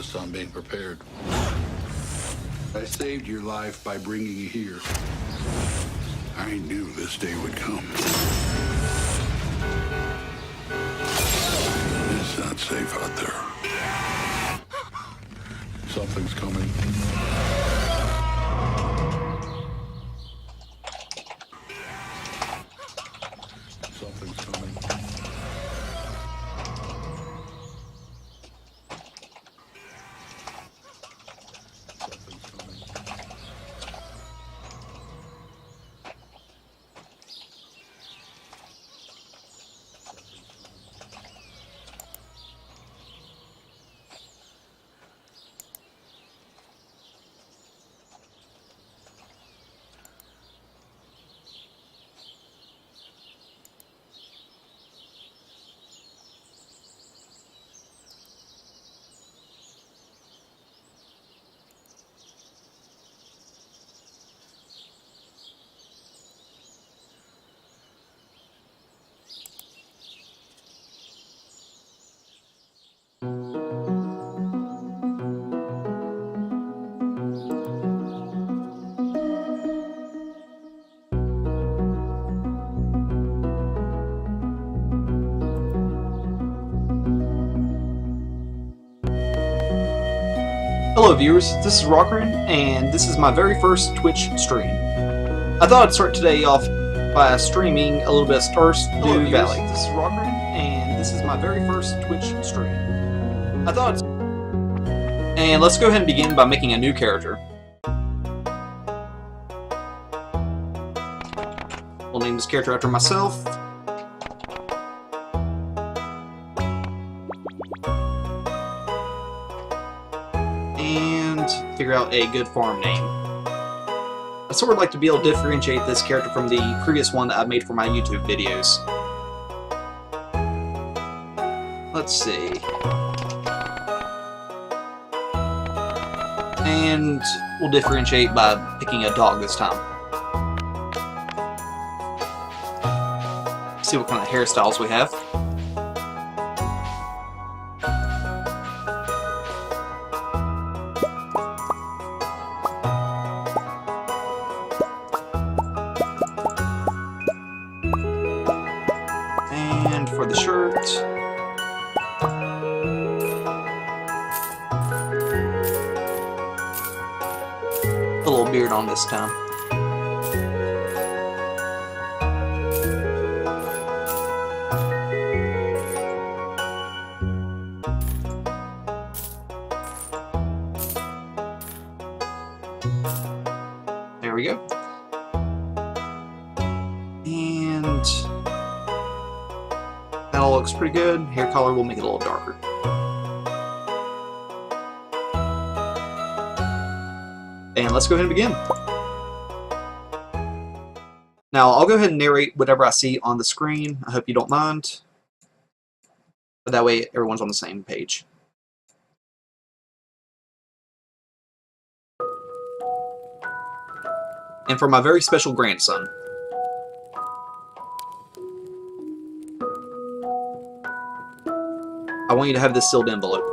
insists on being prepared. I saved your life by bringing you here. I knew this day would come. It's not safe out there. Something's coming. Something's coming. Something's coming. Hello viewers, this is Rockerin, and this is my very first Twitch stream. I thought I'd start today off by streaming a little bit of Stardew Valley. This is Rockerin, and this is my very first Twitch stream. And let's go ahead and begin by making a new character. We'll name this character after myself. And figure out a good farm name. I sort of like to be able to differentiate this character from the previous one that I've made for my YouTube videos. Let's see. And we'll differentiate by picking a dog this time. See what kind of hairstyles we have. And for the shirt, a little beard on this time. There we go. And that all looks pretty good. Hair color will make it a little darker. And let's go ahead and begin. Now, I'll go ahead and narrate whatever I see on the screen. I hope you don't mind. But that way, everyone's on the same page. And for my very special grandson. I want you to have this sealed envelope.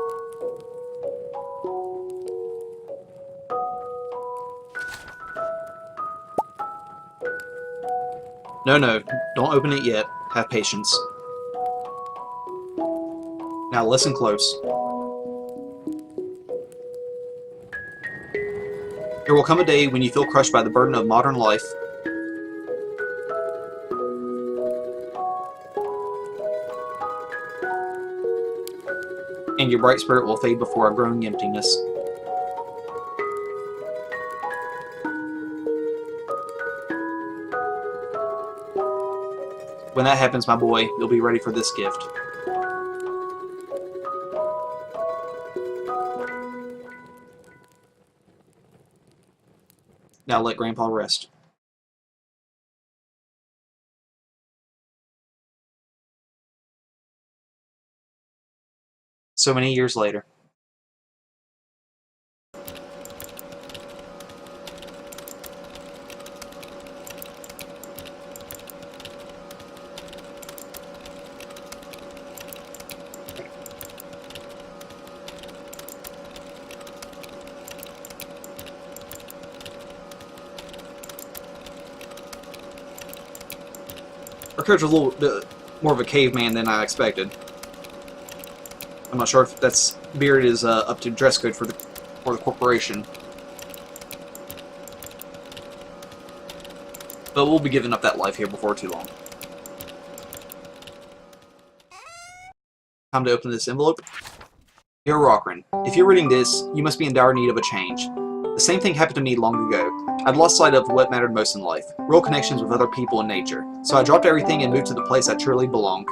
No, don't open it yet. Have patience. Now listen close. There will come a day when you feel crushed by the burden of modern life. And your bright spirit will fade before a growing emptiness. When that happens, my boy, you'll be ready for this gift. Now let Grandpa rest. So many years later. Our character's a little bit more of a caveman than I expected. I'm not sure if that's beard is up to dress code for the corporation. But we'll be giving up that life here before too long. Time to open this envelope. Dear Rockrin, if you're reading this, you must be in dire need of a change. The same thing happened to me long ago. I'd lost sight of what mattered most in life, real connections with other people and nature, so I dropped everything and moved to the place I truly belong.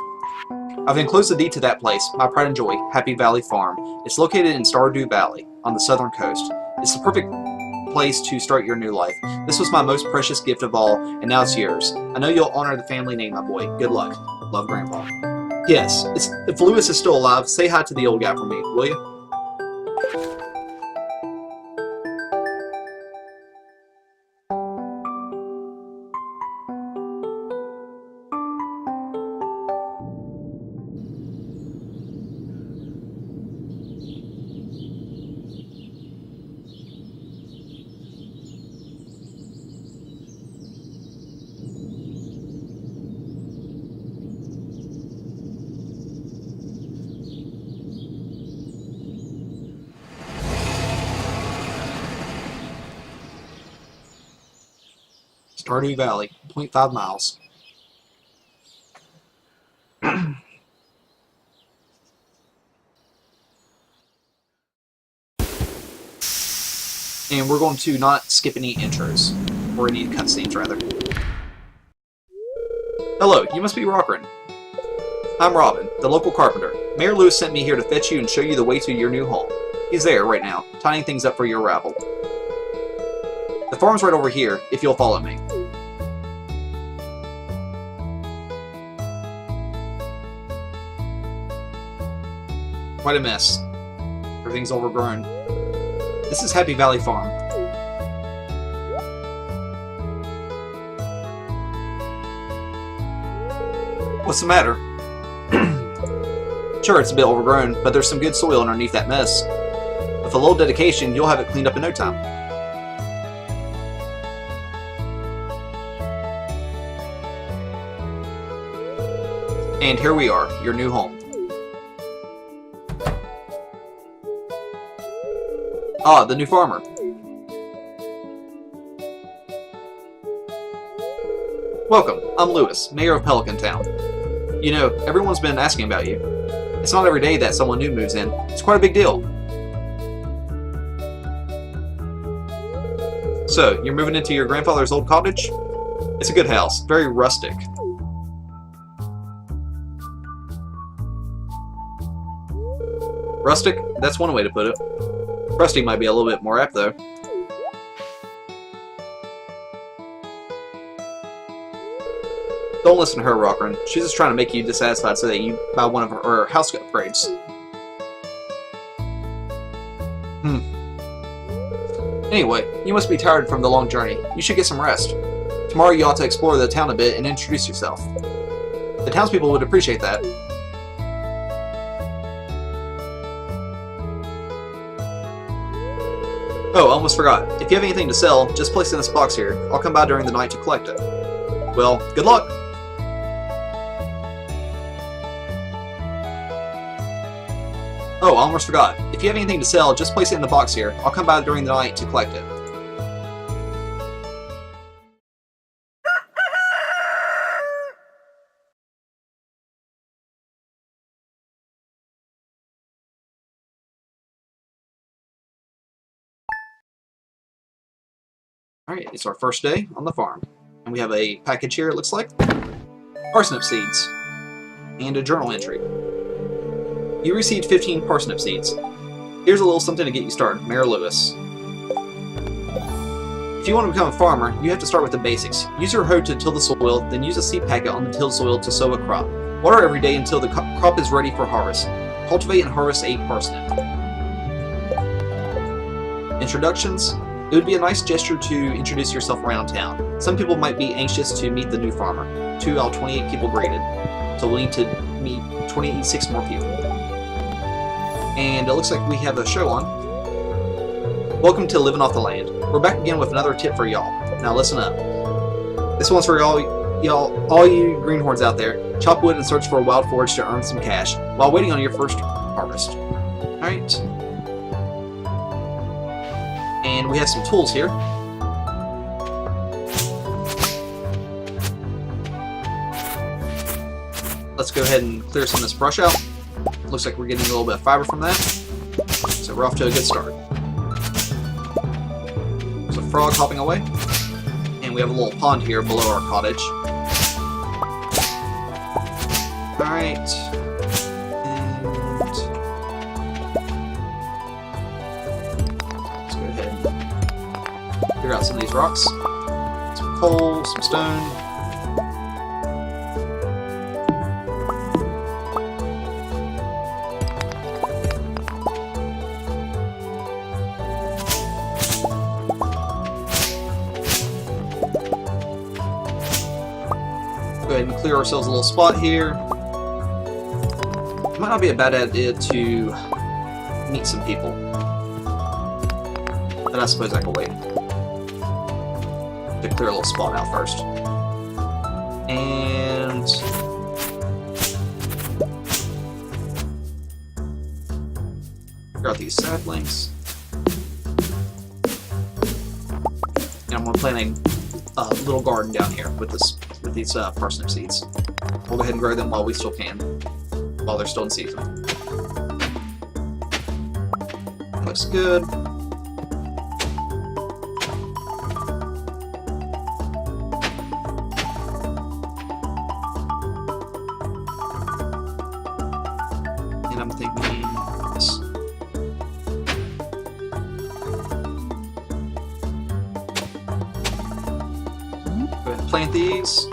I've enclosed the deed to that place, my pride and joy, Happy Valley Farm. It's located in Stardew Valley, on the southern coast. It's the perfect place to start your new life. This was my most precious gift of all, and now it's yours. I know you'll honor the family name, my boy. Good luck. Love, Grandpa. Yes, if Lewis is still alive, say hi to the old guy for me, will you? Stardew Valley, 0.5 miles. And we're going to not skip any intros, or any cutscenes, rather. Hello, you must be Rockrin. I'm Robin, the local carpenter. Mayor Lewis sent me here to fetch you and show you the way to your new home. He's there right now, tying things up for your arrival. The farm's right over here, if you'll follow me. Quite a mess. Everything's overgrown. This is Happy Valley Farm. What's the matter? Sure, it's a bit overgrown, but there's some good soil underneath that mess. With a little dedication, you'll have it cleaned up in no time. And here we are, your new home. Ah, the new farmer. Welcome, I'm Lewis, mayor of Pelican Town. You know, everyone's been asking about you. It's not every day that someone new moves in. It's quite a big deal. So, you're moving into your grandfather's old cottage? It's a good house, very rustic. Rustic? That's one way to put it. Rusty might be a little bit more apt, though. Don't listen to her, Rockrin. She's just trying to make you dissatisfied so that you buy one of her house upgrades. Anyway, you must be tired from the long journey. You should get some rest. Tomorrow you ought to explore the town a bit and introduce yourself. The townspeople would appreciate that. Oh, I almost forgot. If you have anything to sell, just place it in this box here. I'll come by during the night to collect it. Well, good luck! Oh, I almost forgot. If you have anything to sell, just place it in the box here. I'll come by during the night to collect it. Alright, it's our first day on the farm. And we have a package here, it looks like. Parsnip seeds. And a journal entry. You received 15 parsnip seeds. Here's a little something to get you started, Mayor Lewis. If you want to become a farmer, you have to start with the basics. Use your hoe to till the soil, then use a seed packet on the tilled soil to sow a crop. Water every day until the crop is ready for harvest. Cultivate and harvest 8 parsnip. Introductions. It would be a nice gesture to introduce yourself around town. Some people might be anxious to meet the new farmer. 2 out of 28 people graded. So we'll need to meet 26 more people. And it looks like we have a show on. Welcome to Living Off the Land. We're back again with another tip for y'all. Now listen up. This one's for all y'all, all you greenhorns out there, chop wood and search for a wild forage to earn some cash while waiting on your first harvest. Alright. And we have some tools here. Let's go ahead and clear some of this brush out. Looks like we're getting a little bit of fiber from that. So we're off to a good start. There's a frog hopping away. And we have a little pond here below our cottage. Alright. And let's go ahead and clear out some of these rocks. Some coal, some stone. Go ahead and clear ourselves a little spot here. It might not be a bad idea to meet some people, but I suppose I can wait to clear a little spot out first. And clear out these saplings. And I'm going to plant a little garden down here with these parsnip seeds. We'll go ahead and grow them while we still can, while they're still in season. Looks good. And I'm thinking this. Go ahead and plant these.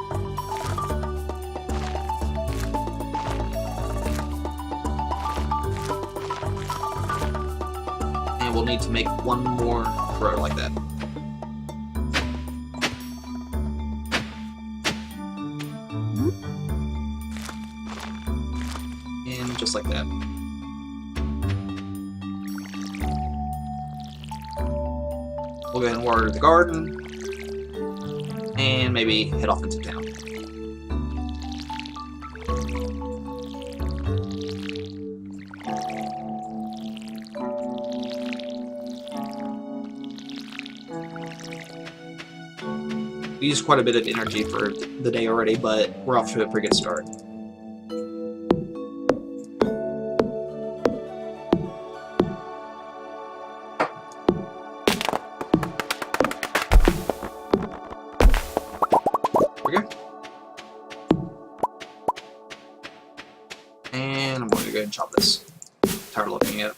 We'll need to make one more row like that. And just like that. We'll go ahead and water the garden and maybe head off into town. We used quite a bit of energy for the day already, but we're off to a pretty good start. There we go. And I'm going to go ahead and chop this. I'm tired of looking at it.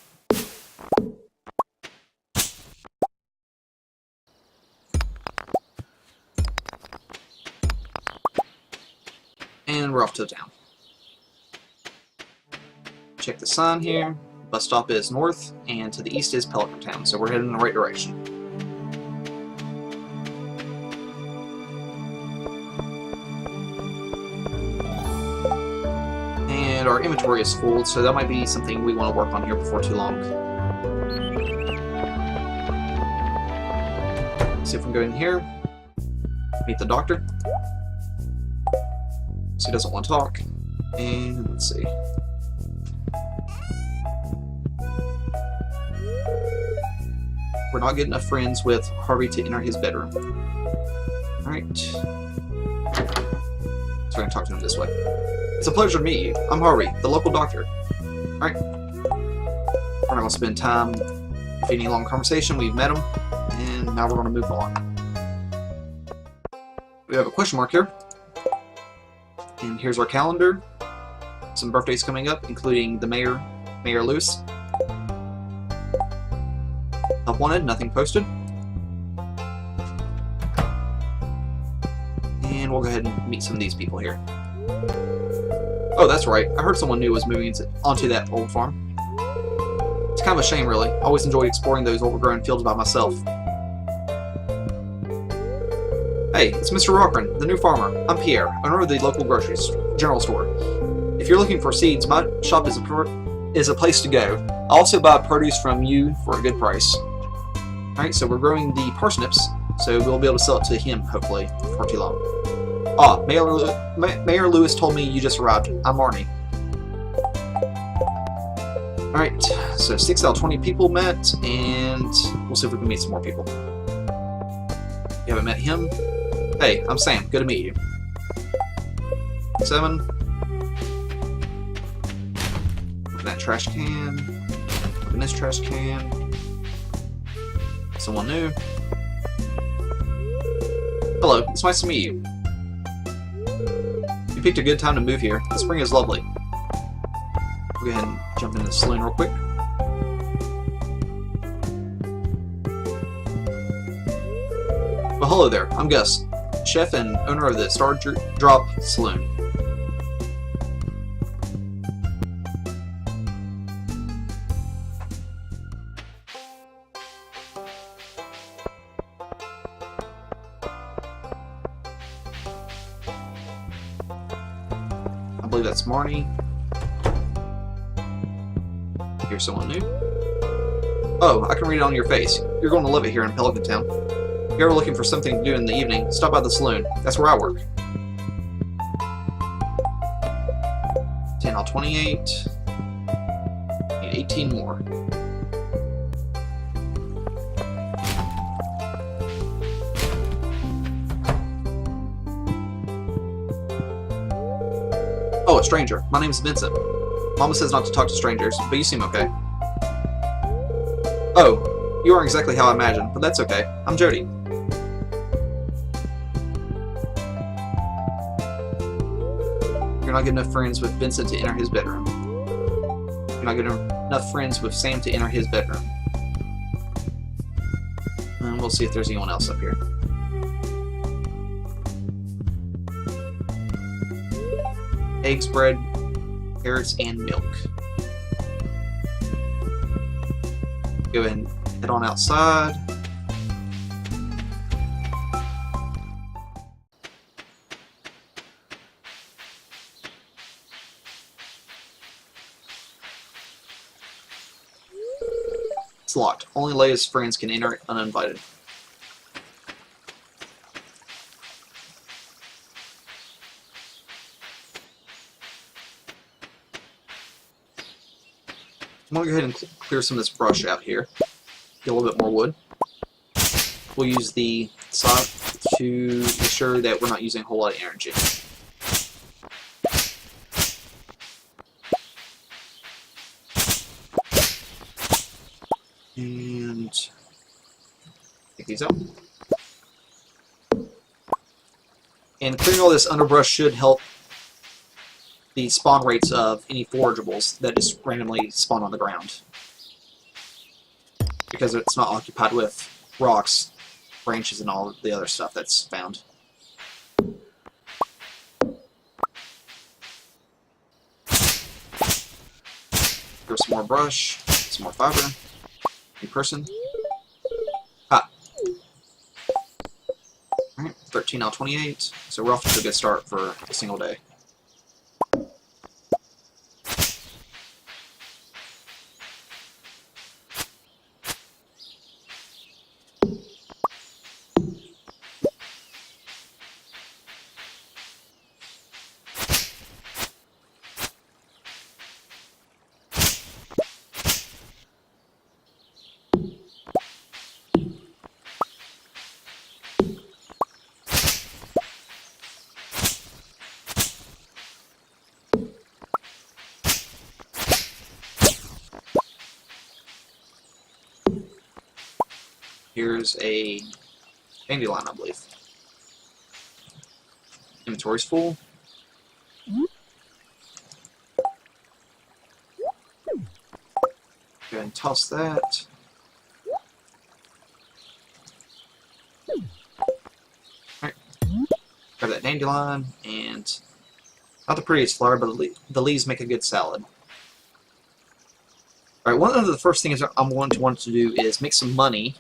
And we're off to the town. Check the sign here. Bus stop is north, and to the east is Pelican Town, so we're heading in the right direction. And our inventory is full, so that might be something we want to work on here before too long. See if we can go in here, meet the doctor. So he doesn't want to talk. And let's see. We're not good enough friends with Harvey to enter his bedroom. Alright. So we're going to talk to him this way. It's a pleasure to meet you. I'm Harvey, the local doctor. Alright. We're not going to spend time with any long conversation. We've met him. And now we're going to move on. We have a question mark here. And here's our calendar. Some birthdays coming up, including the Mayor Lewis. Help wanted, nothing posted. And we'll go ahead and meet some of these people here. Oh, that's right. I heard someone new was moving onto that old farm. It's kind of a shame, really. I always enjoyed exploring those overgrown fields by myself. Hey, it's Mr. Rockran, the new farmer. I'm Pierre, owner of the local general store. If you're looking for seeds, my shop is a place to go. I'll also buy produce from you for a good price. Alright, so we're growing the parsnips, so we'll be able to sell it to him, hopefully, before too long. Ah, Mayor Lewis told me you just arrived. I'm Arnie. Alright, so 6 out of 20 people met, and we'll see if we can meet some more people. You haven't met him? Hey, I'm Sam. Good to meet you. 7. Open that trash can. Open this trash can. Someone new. Hello, it's nice to meet you. You picked a good time to move here. The spring is lovely. We'll go ahead and jump into the saloon real quick. Well, hello there. I'm Gus, chef and owner of the Stardew Saloon. I believe that's Marnie. Here's someone new. Oh, I can read it on your face. You're going to love it here in Pelican Town. If you're ever looking for something to do in the evening, stop by the saloon. That's where I work. 10 out of 28. Need 18 more. Oh, a stranger. My name's Vincent. Mama says not to talk to strangers, but you seem okay. Oh, you aren't exactly how I imagined, but that's okay. I'm Jody. You're not good enough friends with Vincent to enter his bedroom. You're not good enough friends with Sam to enter his bedroom. And we'll see if there's anyone else up here. Eggs, bread, carrots, and milk. Go ahead and head on outside. It's locked. Only Leia's friends can enter uninvited. I'm going to go ahead and clear some of this brush out here. Get a little bit more wood. We'll use the saw to ensure that we're not using a whole lot of energy. And take these out. And clearing all this underbrush should help the spawn rates of any forageables that just randomly spawn on the ground. Because it's not occupied with rocks, branches, and all the other stuff that's found. Here's some more brush, some more fiber. New person. Ah. Alright, 13 out of 28. So we're off to a good start for a single day. Here's a dandelion, I believe. Inventory's full. Go ahead and toss that. Alright. Grab that dandelion, and not the prettiest flower, but the leaves make a good salad. Alright, one of the first things I'm going to want to do is make some money,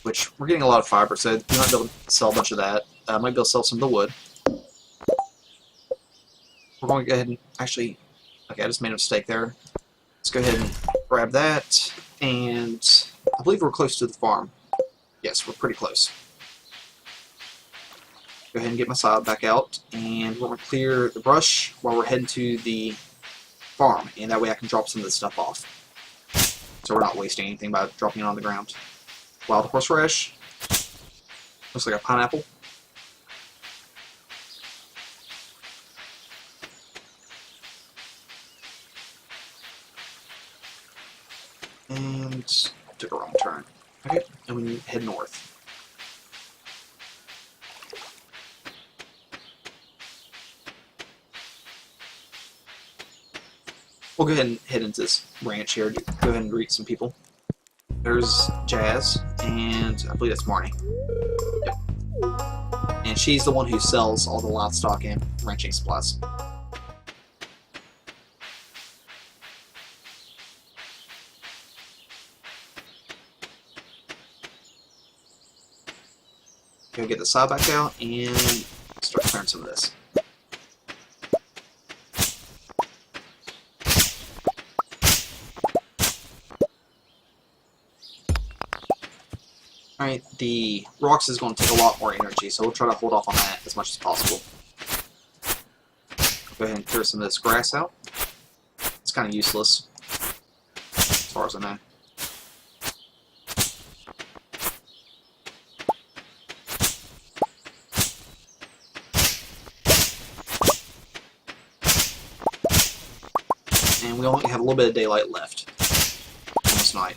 which we're getting a lot of fiber, so we might be able to sell a bunch of that. Might be able to sell some of the wood. We're going to go ahead and actually... Okay, I just made a mistake there. Let's go ahead and grab that, and I believe we're close to the farm. Yes, we're pretty close. Go ahead and get my sod back out, and we're going to clear the brush while we're heading to the farm, and that way I can drop some of this stuff off. So we're not wasting anything by dropping it on the ground. Wild horseradish. Looks like a pineapple. And took a wrong turn. Okay, and we head north. We'll go ahead and head into this ranch here. Go ahead and greet some people. There's Jazz, and I believe that's Marnie. Yep. And she's the one who sells all the livestock and ranching supplies. Go get the sod back out and start clearing some of this. Alright, the rocks is going to take a lot more energy, so we'll try to hold off on that as much as possible. Go ahead and clear some of this grass out. It's kind of useless, as far as I know. And we only have a little bit of daylight left. Almost night.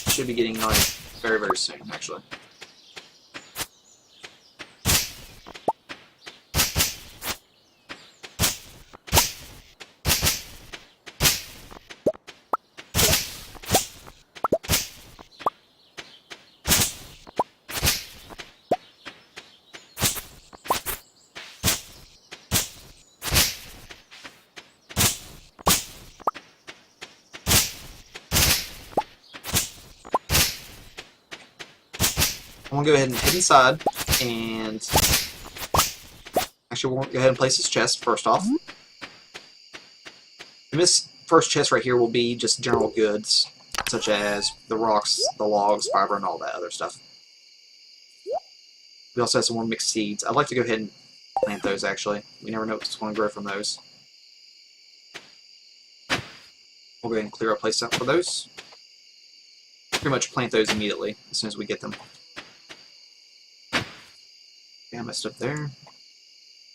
Should be getting night very, very soon, actually. I'm going to go ahead and head inside, and actually we'll go ahead and place this chest first off. And this first chest right here will be just general goods, such as the rocks, the logs, fiber, and all that other stuff. We also have some more mixed seeds. I'd like to go ahead and plant those, actually. We never know what's going to grow from those. We'll go ahead and clear a place out for those. Pretty much plant those immediately, as soon as we get them. I messed up there.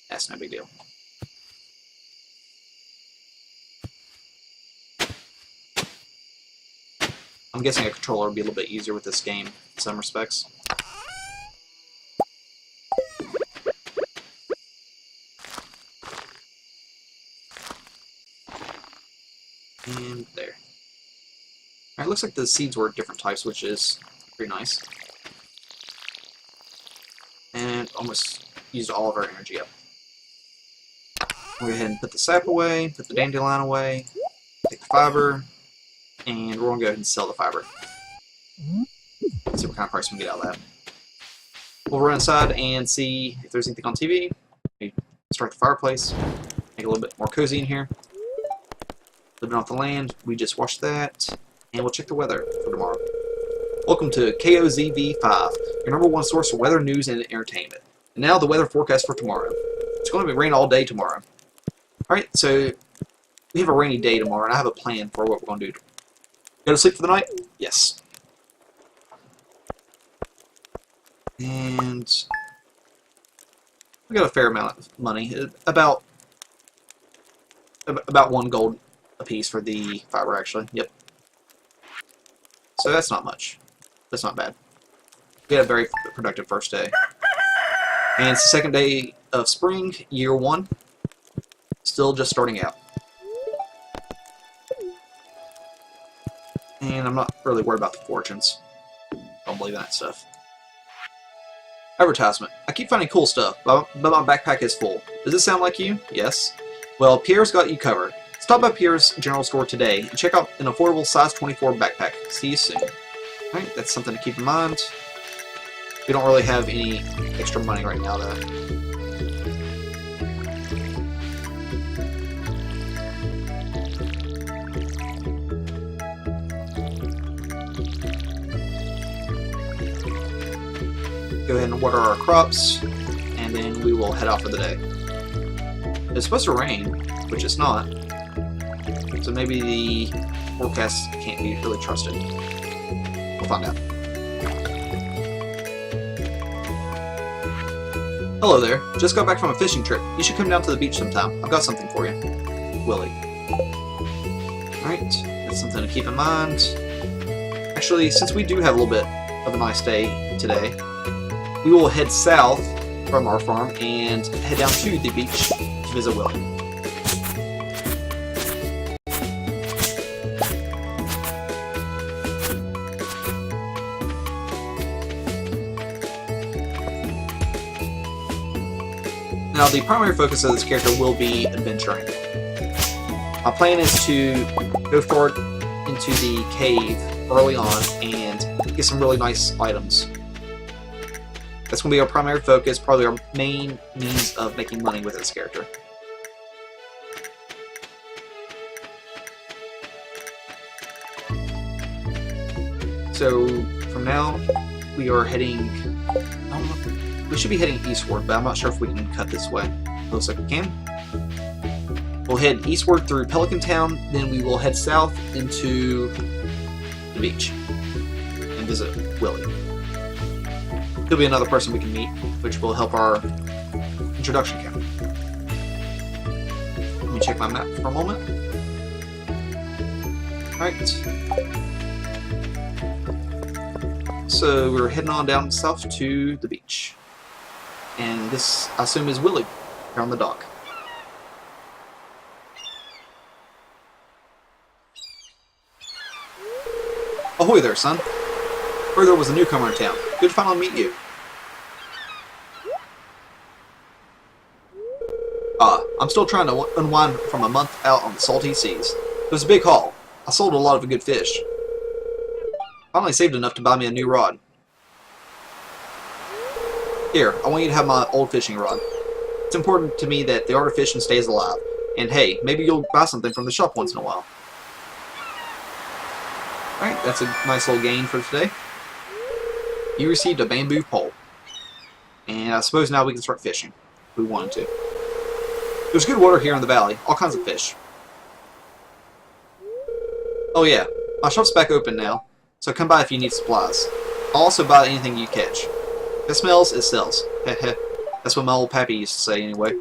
That's no big deal. I'm guessing a controller would be a little bit easier with this game in some respects. And there. Alright, looks like the seeds were different types, which is pretty nice. And almost used all of our energy up. We'll go ahead and put the sap away, put the dandelion away, take the fiber, and we're going to go ahead and sell the fiber. See what kind of price we can get out of that. We'll run inside and see if there's anything on TV. Maybe start the fireplace, make it a little bit more cozy in here. Living off the land, we just watched that, and we'll check the weather for tomorrow. Welcome to KOZV5, your #1 source for weather, news, and entertainment. And now the weather forecast for tomorrow. It's going to be rain all day tomorrow. Alright, so we have a rainy day tomorrow, and I have a plan for what we're going to do. Go to sleep for the night? Yes. And we got a fair amount of money, about 1 gold a piece for the fiber, actually. Yep. So that's not much. That's not bad. We had a very productive first day. And it's the second day of spring, year 1. Still just starting out. And I'm not really worried about the fortunes. Don't believe in that stuff. Advertisement. I keep finding cool stuff, but my backpack is full. Does this sound like you? Yes. Well, Pierre's got you covered. Stop by Pierre's General Store today and check out an affordable size 24 backpack. See you soon. Alright, that's something to keep in mind. We don't really have any extra money right now, though. go ahead and water our crops, and then we will head out for the day. It's supposed to rain, which it's not, so maybe the forecast can't be really trusted. We'll find out. Hello there. Just got back from a fishing trip. You should come down to the beach sometime. I've got something for you. Willie. Alright, that's something to keep in mind. Actually, since we do have a little bit of a nice day today, we will head south from our farm and head down to the beach to visit Willie. Now, the primary focus of this character will be adventuring. My plan is to go forward into the cave early on and get some really nice items. That's going to be our primary focus, probably our main means of making money with this character. So, from now, we are heading... we should be heading eastward, but I'm not sure if we can cut this way. Looks like we can. We'll head eastward through Pelican Town, then we will head south into the beach and visit Willie. He'll be another person we can meet, which will help our introduction count. Let me check my map for a moment. Alright. So we're heading on down south to the beach. And this, I assume, is Willie here on the dock. Ahoy there, son. Heard there was a newcomer in town. Good to finally meet you. I'm still trying to unwind from a month out on the salty seas. It was a big haul. I sold a lot of good fish. Finally saved enough to buy me a new rod. Here, I want you to have my old fishing rod. It's important to me that the art of fishing stays alive. And hey, maybe you'll buy something from the shop once in a while. Alright, that's a nice little gain for today. You received a bamboo pole. And I suppose now we can start fishing, if we wanted to. There's good water here in the valley, all kinds of fish. Oh yeah, my shop's back open now, so come by if you need supplies. I'll also buy anything you catch. If it smells, it sells. Heh. That's what my old pappy used to say anyway.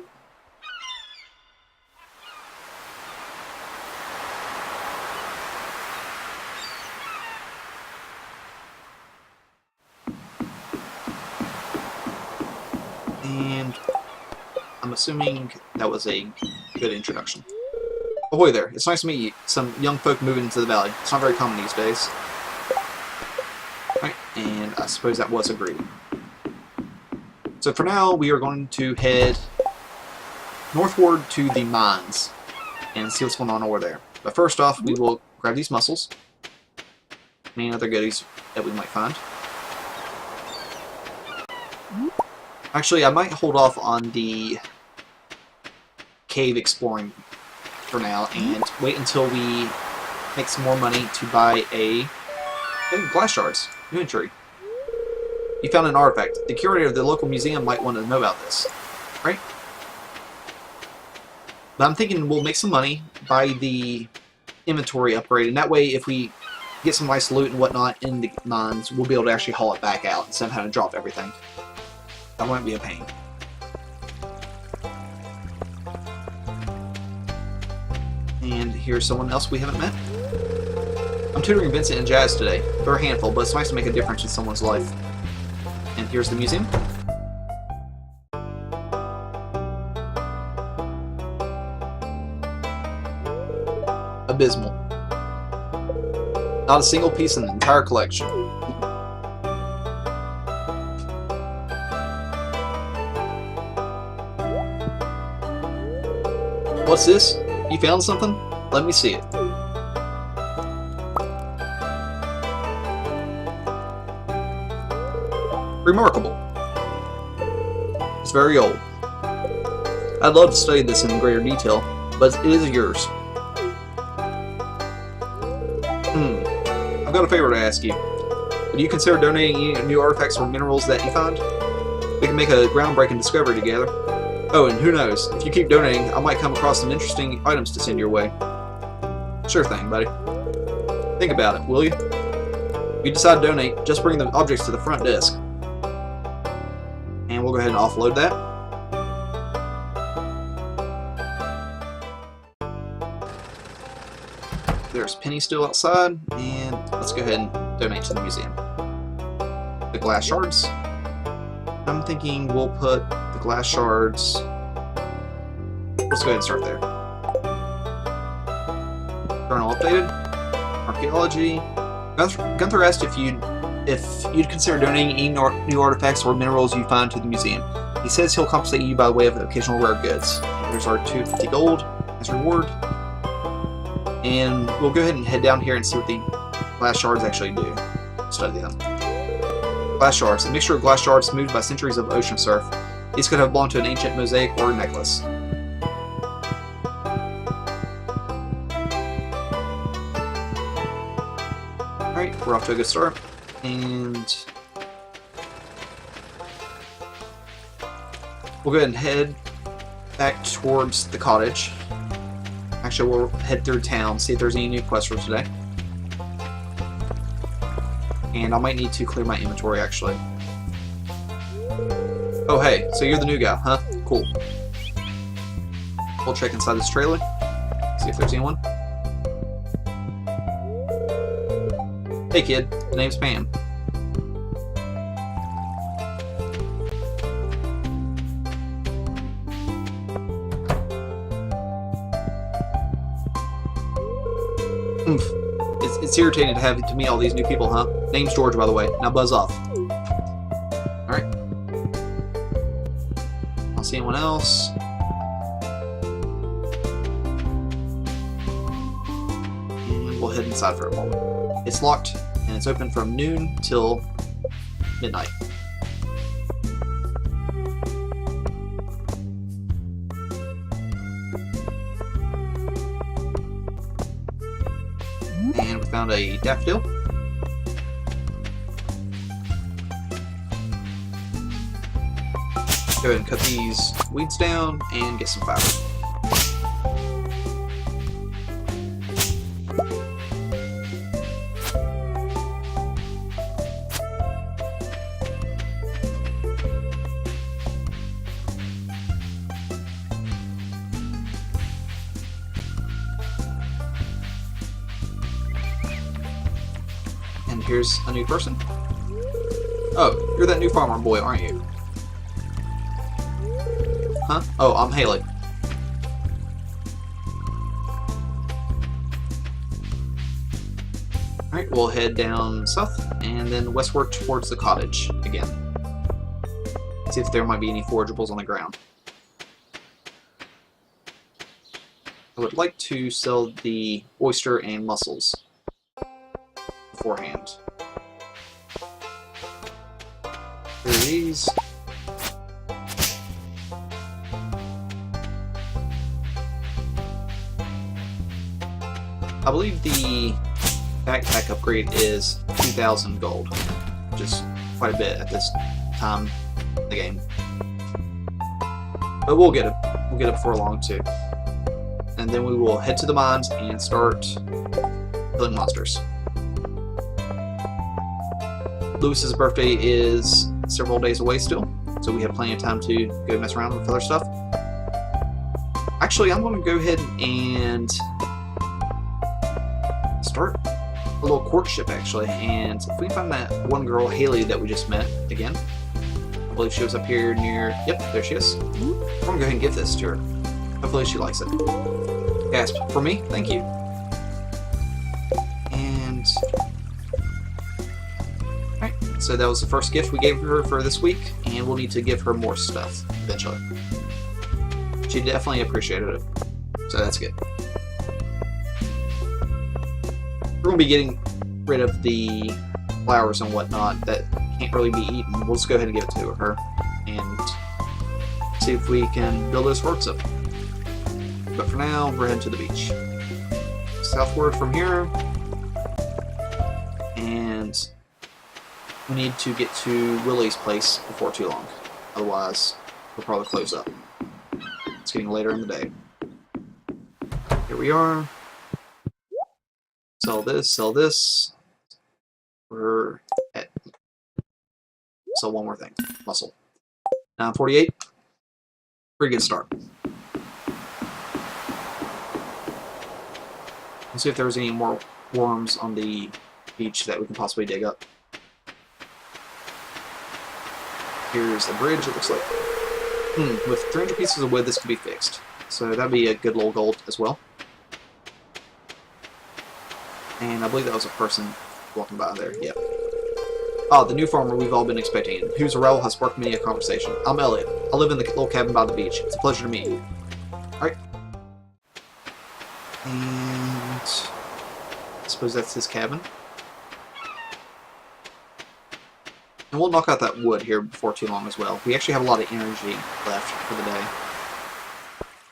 And I'm assuming that was a good introduction. Ahoy there, it's nice to meet you. Some young folk moving into the valley. It's not very common these days. Right, and I suppose that was a greeting. So for now, we are going to head northward to the mines and see what's going on over there. But first off, we will grab these mussels and any other goodies that we might find. Actually, I might hold off on the cave exploring for now and wait until we make some more money to buy glass shards. New entry. You found an artifact. The curator of the local museum might want to know about this. Right? But I'm thinking we'll make some money, buy the inventory upgrade, and that way if we get some nice loot and whatnot in the mines, we'll be able to actually haul it back out instead of having to drop everything. That won't be a pain. And here's someone else we haven't met. I'm tutoring Vincent and Jazz today. They're a handful, but it's nice to make a difference in someone's life. And here's the museum. Abysmal. Not a single piece in the entire collection. What's this? You found something? Let me see it. Remarkable. It's very old. I'd love to study this in greater detail, but it is yours. I've got a favor to ask you. Would you consider donating any new artifacts or minerals that you find? We can make a groundbreaking discovery together. Oh, and who knows, if you keep donating, I might come across some interesting items to send your way. Sure thing, buddy. Think about it, will you? If you decide to donate, just bring the objects to the front desk. And we'll go ahead and offload that. There's Penny still outside, and let's go ahead and donate to the museum. The glass shards. I'm thinking we'll put the glass shards. Let's go ahead and start there. Journal updated. Archaeology. Gunther asked if you'd consider donating any new artifacts or minerals you find to the museum. He says he'll compensate you by way of occasional rare goods. Here's our 250 gold as reward. And we'll go ahead and head down here and see what the glass shards actually do. Study them. Glass shards. A mixture of glass shards moved by centuries of ocean surf. These could have belonged to an ancient mosaic or necklace. Alright, we're off to a good start. And we'll go ahead and head back towards the cottage. Actually, we'll head through town, see if there's any new quests for today. And I might need to clear my inventory, actually. Oh, hey, so you're the new guy, huh? Cool. We'll check inside this trailer, see if there's anyone. Hey, kid, the name's Pam. It's irritating to have to meet all these new people, huh? Name's George, by the way. Now buzz off. Alright. I don't see anyone else. And we'll head inside for a moment. It's locked, and it's open from noon till midnight. And we found a daffodil. Go ahead and cut these weeds down and get some fiber. And here's a new person. Oh, you're that new farmer boy, aren't you? Huh? Oh, I'm Haley. Alright, we'll head down south and then westward towards the cottage again. See if there might be any forageables on the ground. I would like to sell the oyster and mussels beforehand. Here are these. I believe the backpack upgrade is 2,000 gold, which is quite a bit at this time in the game. But we'll get it. We'll get it before long too. And then we will head to the mines and start killing monsters. Lewis's birthday is several days away still, so we have plenty of time to go mess around with other stuff. Actually, I'm going to go ahead and start a little courtship, actually, and if we can find that one girl, Haley, that we just met again. I believe she was up here near... Yep, there she is. I'm going to go ahead and give this to her. Hopefully she likes it. Gasp. For me? Thank you. And... Alright, so that was the first gift we gave her for this week, and we'll need to give her more stuff eventually. She definitely appreciated it, so that's good. We're going to be getting rid of the flowers and whatnot that can't really be eaten. We'll just go ahead and give it to her and see if we can build those forts up. But for now, we're heading to the beach. Southward from here, and we need to get to Willie's place before too long. Otherwise, we'll probably close up. It's getting later in the day. Here we are. Sell this, sell this. We're at... Sell one more thing. Muscle. 948. Pretty good start. Let's see if there's any more worms on the beach that we can possibly dig up. Here's a bridge, it looks like. With 300 pieces of wood, this could be fixed. So that'd be a good little gold as well. And I believe that was a person walking by there. Yep. Ah, the new farmer we've all been expecting, whose role has sparked many a conversation. I'm Elliot. I live in the little cabin by the beach. It's a pleasure to meet you. Alright. And... I suppose that's his cabin. And we'll knock out that wood here before too long as well. We actually have a lot of energy left for the day.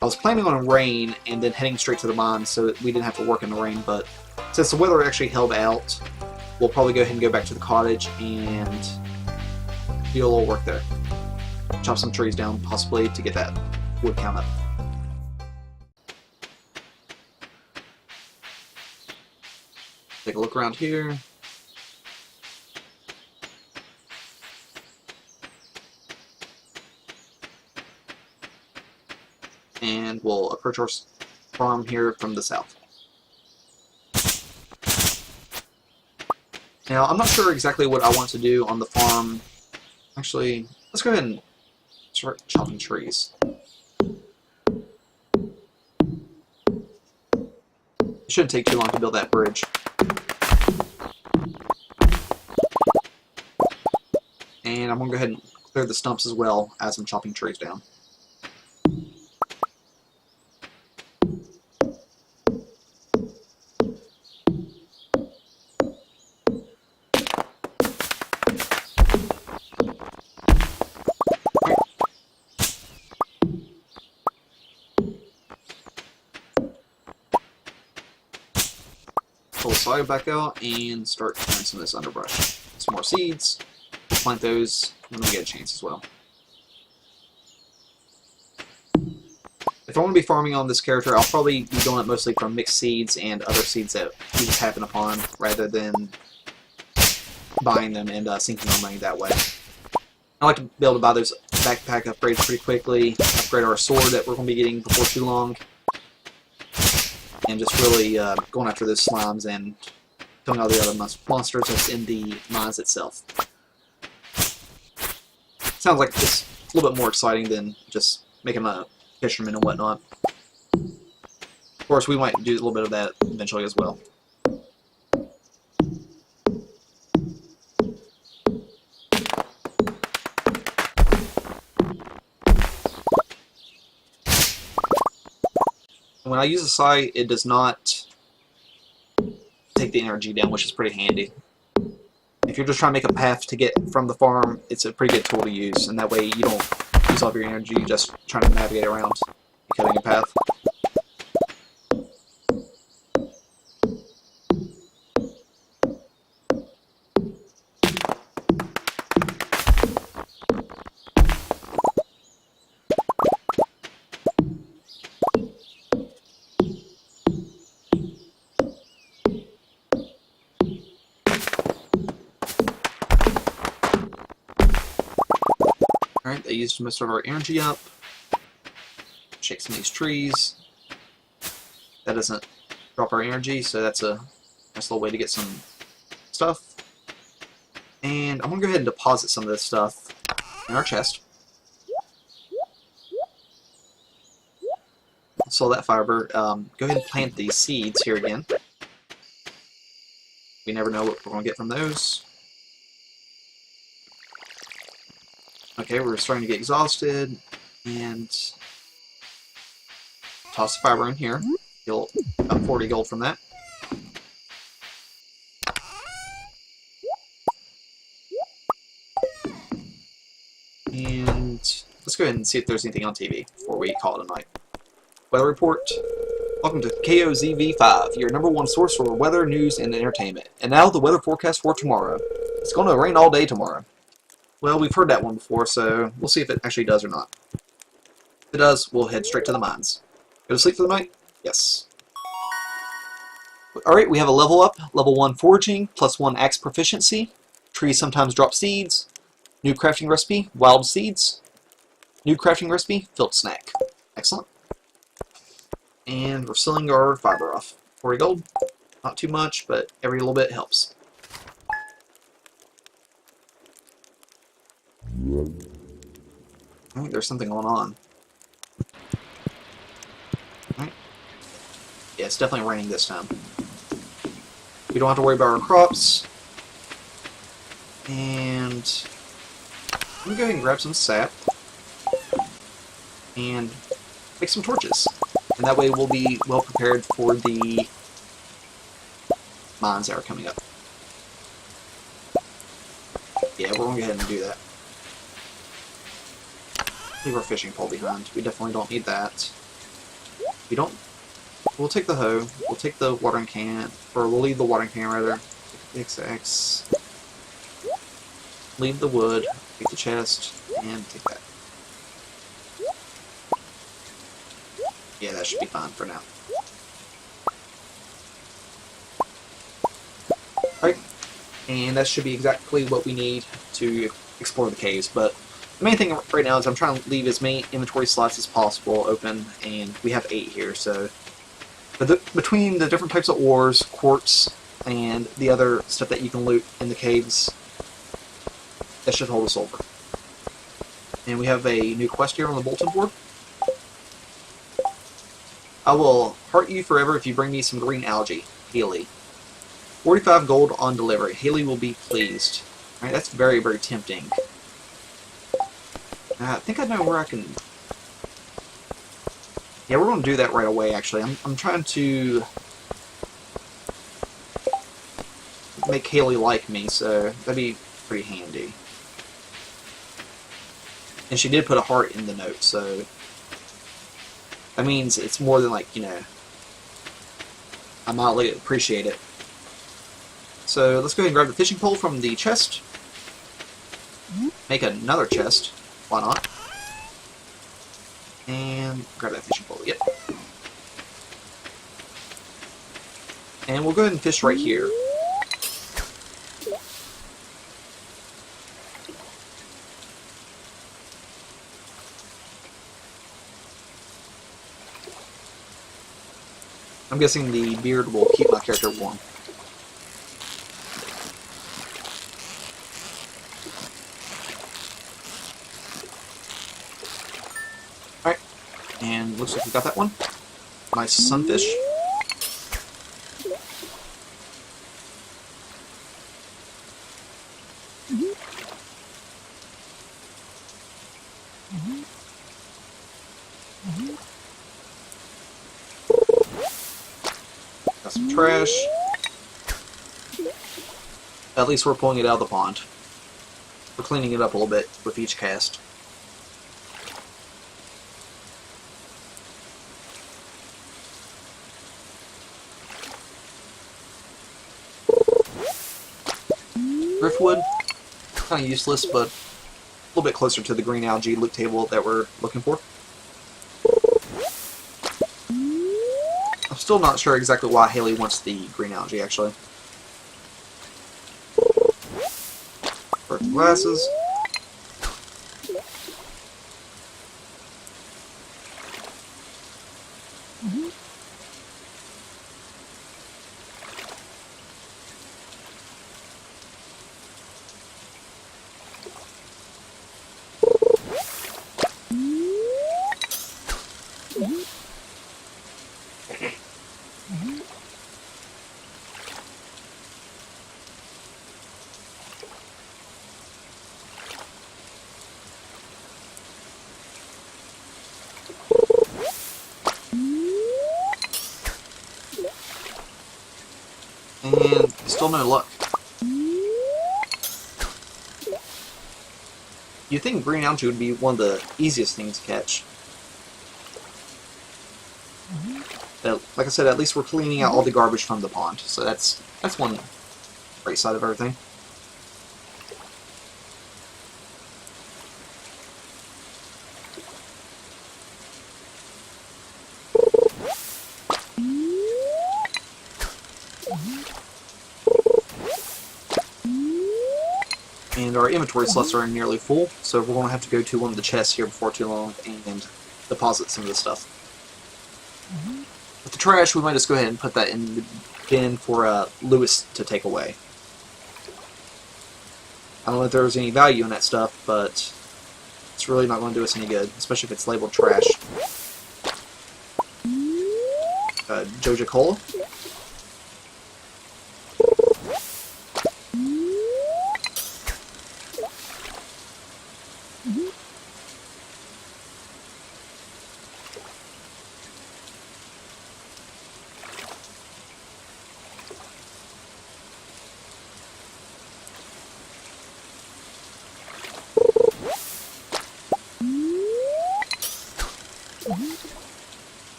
I was planning on rain and then heading straight to the mine so that we didn't have to work in the rain, but since the weather actually held out, we'll probably go ahead and go back to the cottage and do a little work there. Chop some trees down, possibly, to get that wood count up. Take a look around here. And we'll approach our farm here from the south. Now, I'm not sure exactly what I want to do on the farm. Actually, let's go ahead and start chopping trees. It shouldn't take too long to build that bridge. And I'm going to go ahead and clear the stumps as well as I'm chopping trees down. Pull the soil back out and start clearing some of this underbrush. Some more seeds. Plant those when we get a chance as well. If I want to be farming on this character, I'll probably be doing it mostly from mixed seeds and other seeds that we just happen upon, rather than buying them and sinking our money that way. I like to be able to buy those backpack upgrades pretty quickly, upgrade our sword that we're going to be getting before too long, and just really going after those slimes and killing all the other monsters that's in the mines itself. Sounds like it's a little bit more exciting than just making a fisherman and whatnot. Of course, we might do a little bit of that eventually as well. When I use a scythe, it does not take the energy down, which is pretty handy. If you're just trying to make a path to get from the farm, it's a pretty good tool to use, and that way you don't use all of your energy just trying to navigate around cutting a path. Alright, they used most of our energy up. Shake some of these trees. That doesn't drop our energy, so that's a nice little way to get some stuff. And I'm going to go ahead and deposit some of this stuff in our chest. Sell that fiber. Go ahead and plant these seeds here again. We never know what we're going to get from those. Okay, we're starting to get exhausted, and toss the fiber in here. Get about 40 gold from that. And let's go ahead and see if there's anything on TV before we call it a night. Weather report. Welcome to KOZV5, your #1 source for weather, news, and entertainment. And now the weather forecast for tomorrow. It's going to rain all day tomorrow. Well, we've heard that one before, so we'll see if it actually does or not. If it does, we'll head straight to the mines. Go to sleep for the night? Yes. Alright, we have a level up. Level 1 foraging, +1 axe proficiency. Trees sometimes drop seeds. New crafting recipe, wild seeds. New crafting recipe, filled snack. Excellent. And we're selling our fiber off. 40 gold. Not too much, but every little bit helps. I think there's something going on. Right. Yeah, it's definitely raining this time. We don't have to worry about our crops. And I'm gonna go ahead and grab some sap and make some torches. And that way we'll be well prepared for the mines that are coming up. Yeah, we're gonna go ahead and do that. Leave our fishing pole behind. We definitely don't need that. We don't. We'll take the hoe. We'll take the watering can, or we'll leave the watering can rather. Take the XX. Leave the wood. Take the chest and take that. Yeah, that should be fine for now. Alright, and that should be exactly what we need to explore the caves, but the main thing right now is I'm trying to leave as many inventory slots as possible open, and we have 8 here, so between the different types of ores, quartz, and the other stuff that you can loot in the caves, that should hold us over. And we have a new quest here on the bulletin board. I will heart you forever if you bring me some green algae, Haley. 45 gold on delivery. Haley will be pleased. Alright, that's very, very tempting. I think I know where I can... Yeah, we're going to do that right away, actually. I'm trying to make Haley like me, so that'd be pretty handy. And she did put a heart in the note, so that means it's more than, like, you know, I mildly appreciate it. So let's go ahead and grab the fishing pole from the chest. Make another chest. Why not? And grab that fishing pole. Yep. And we'll go ahead and fish right here. I'm guessing the beard will keep my character warm. Alright, and looks like we got that one. Nice sunfish. Got some trash. At least we're pulling it out of the pond. We're cleaning it up a little bit with each cast. Driftwood, kind of useless, but a little bit closer to the green algae loot table that we're looking for. I'm still not sure exactly why Haley wants the green algae, actually. Broken glasses. And still no luck. You'd think green algae would be one of the easiest things to catch. But, like I said, at least we're cleaning out all the garbage from the pond, so that's one great side of everything. and our inventory slots are nearly full, so we're going to have to go to one of the chests here before too long and deposit some of this stuff. With the trash, we might just go ahead and put that in the bin for Lewis to take away. I don't know if there's any value in that stuff, but it's really not going to do us any good, especially if it's labeled trash. Joja Cola.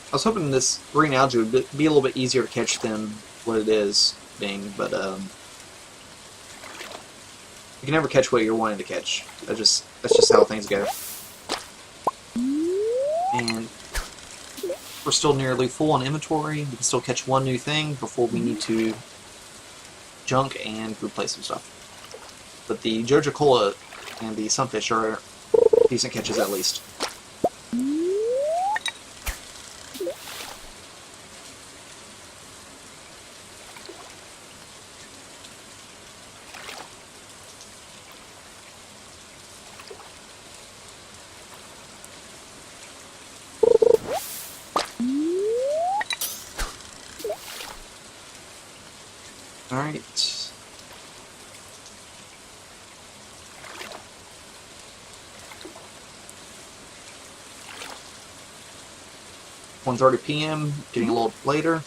I was hoping this green algae would be a little bit easier to catch than what it is being, but you can never catch what you're wanting to catch. That's just how things go. And we're still nearly full on inventory. We can still catch one new thing before we need to junk and replace some stuff. But the Joja Cola and the sunfish are decent catches at least. Alright. $1:30 p.m., getting a little later.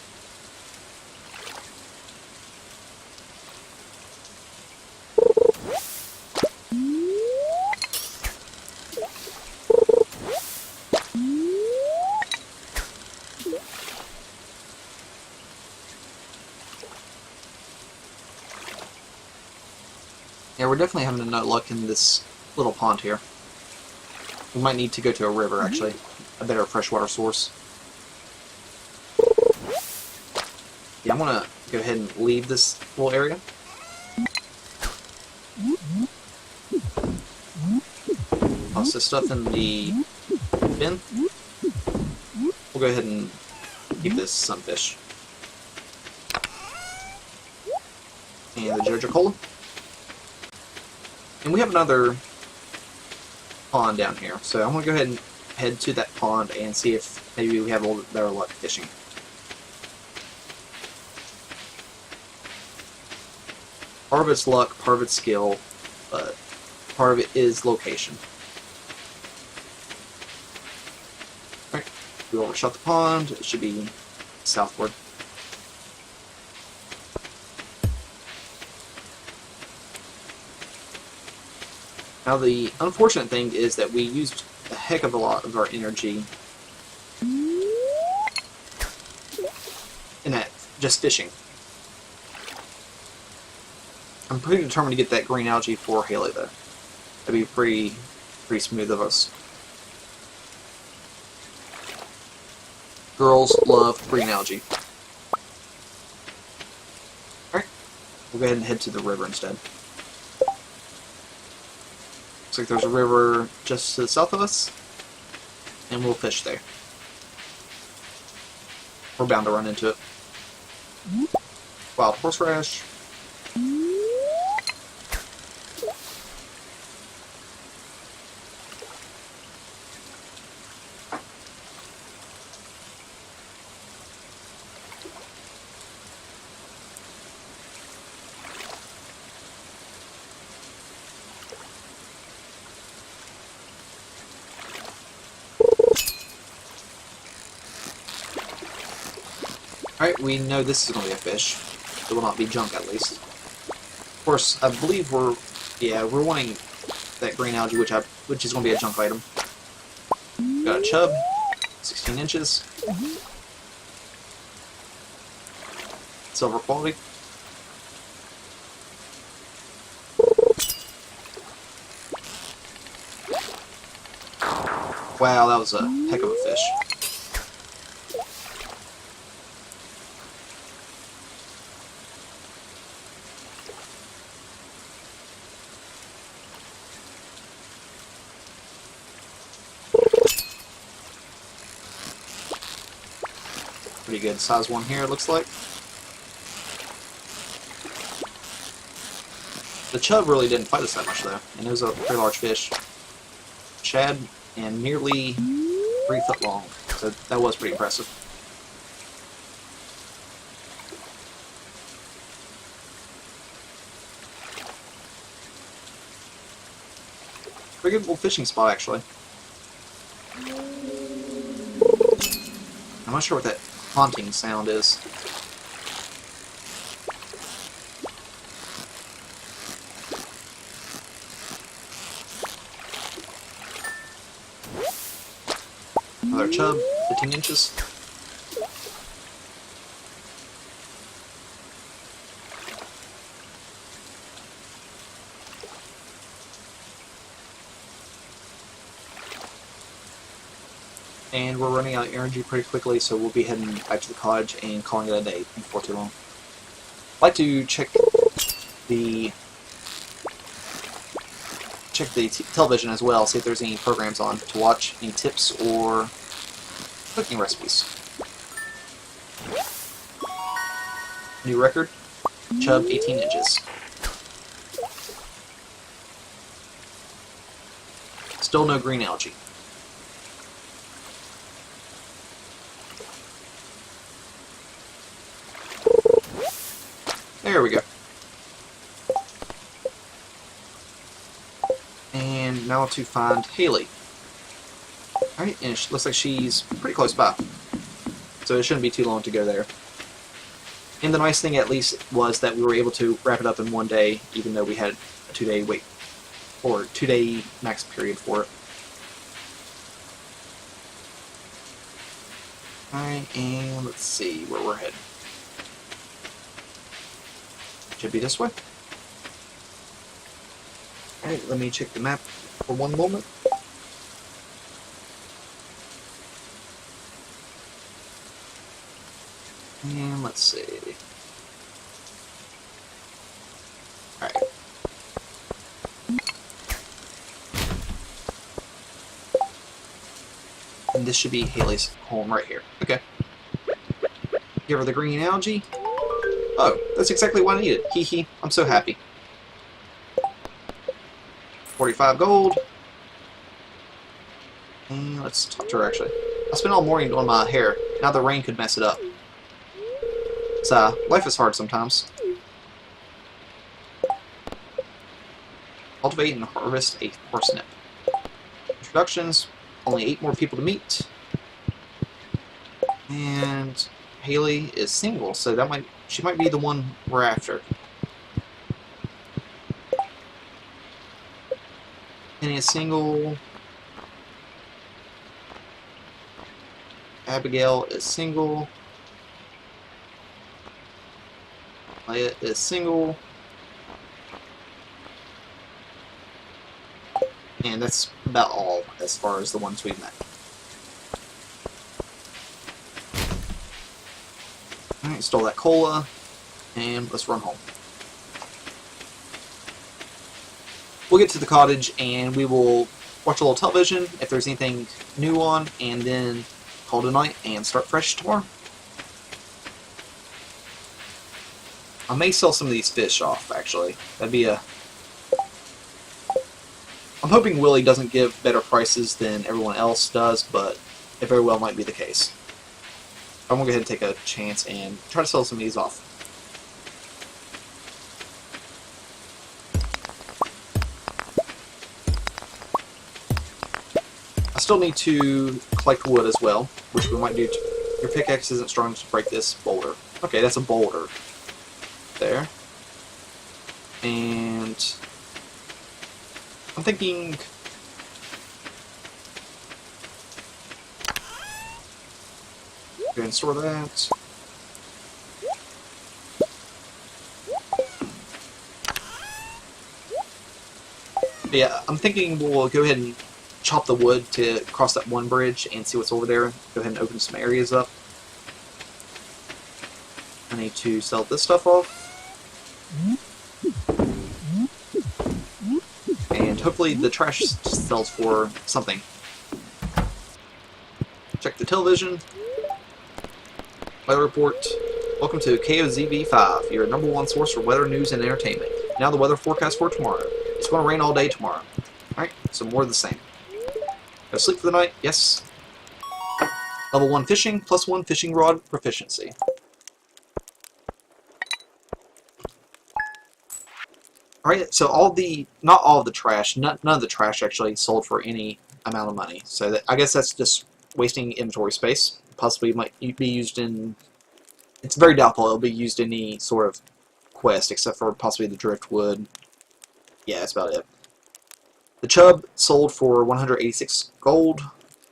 Yeah, we're definitely having no luck in this little pond here. We might need to go to a river, actually. A better freshwater source. Yeah, I'm gonna go ahead and leave this little area. Toss this stuff in the bin. We'll go ahead and keep this sunfish. And the Joja Cola. And we have another pond down here, so I'm going to go ahead and head to that pond and see if maybe we have a little bit better luck fishing. Part of it's luck, part of it's skill, but part of it is location. Alright, we overshot the pond. It should be southward. Now the unfortunate thing is that we used a heck of a lot of our energy in that just fishing. I'm pretty determined to get that green algae for Haley though. That'd be pretty smooth of us. Girls love green algae. Alright, we'll go ahead and head to the river instead. Looks like there's a river just to the south of us, and we'll fish there. We're bound to run into it. Wild horseradish. Alright, we know this is going to be a fish. It will not be junk, at least. Of course, I believe we're wanting that green algae, which is going to be a junk item. Got a chub, 16 inches. Silver quality. Wow, that was a heck of a fish. Pretty good size one here, it looks like. The chub really didn't fight us that much, though, and it was a pretty large fish. Shad, and nearly 3 foot long, so that was pretty impressive. Pretty good little fishing spot, actually. I'm not sure what that haunting sound is. Another chub, 15 inches. And we're running out of energy pretty quickly, so we'll be heading back to the cottage and calling it a day before too long. I'd like to check the television as well, see if there's any programs on to watch, any tips or cooking recipes. New record, chub 18 inches. Still no green algae. There we go. And now to find Haley. Alright, and it looks like she's pretty close by. So it shouldn't be too long to go there. And the nice thing, at least, was that we were able to wrap it up in one day, even though we had a 2-day wait, or 2-day max period for it. Alright, and let's see where we're headed. Should be this way. Alright, let me check the map for one moment. And let's see. Alright. And this should be Haley's home right here. Okay. Give her the green algae. Oh, that's exactly what I needed. Hee hee, I'm so happy. 45 gold. And let's talk to her, actually. I spent all morning doing my hair. Now the rain could mess it up. So, life is hard sometimes. Cultivate and harvest a parsnip. Introductions. Only 8 more people to meet. And Haley is single, so she might be the one we're after. Penny is single. Abigail is single. Leia is single. And that's about all as far as the ones we've met. Alright, stole that cola, and let's run home. We'll get to the cottage and we will watch a little television if there's anything new on, and then call it a night and start fresh tomorrow. I may sell some of these fish off, actually. That'd be a... I'm hoping Willie doesn't give better prices than everyone else does, but it very well might be the case. I'm going to go ahead and take a chance and try to sell some of these off. I still need to collect wood as well, which we might do. Your pickaxe isn't strong enough to break this boulder. Okay, that's a boulder. There. And I'm thinking... go ahead and store that. Yeah, I'm thinking we'll go ahead and chop the wood to cross that one bridge and see what's over there. Go ahead and open some areas up. I need to sell this stuff off. And hopefully the trash sells for something. Check the television. Weather report. Welcome to KOZV5, your #1 source for weather news and entertainment. Now the weather forecast for tomorrow. It's going to rain all day tomorrow. Alright, so more of the same. Go sleep for the night? Yes. Level 1 fishing, +1 fishing rod proficiency. Alright, so not all of the trash, none of the trash actually sold for any amount of money. So I guess that's just wasting inventory space. Possibly might be used in... It's very doubtful it'll be used in any sort of quest, except for possibly the driftwood. Yeah, that's about it. The chub sold for 186 gold,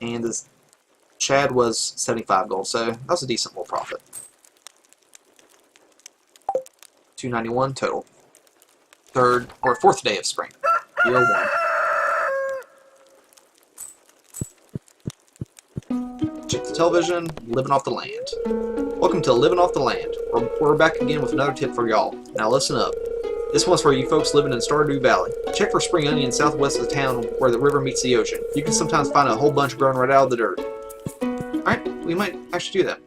and the shad was 75 gold, so that was a decent little profit. 291 total. Fourth day of spring. Year 1. Check the television, living off the land. Welcome to Living Off the Land. We're back again with another tip for y'all. Now listen up. This one's for you folks living in Stardew Valley. Check for spring onions southwest of the town where the river meets the ocean. You can sometimes find a whole bunch growing right out of the dirt. Alright, we might actually do that.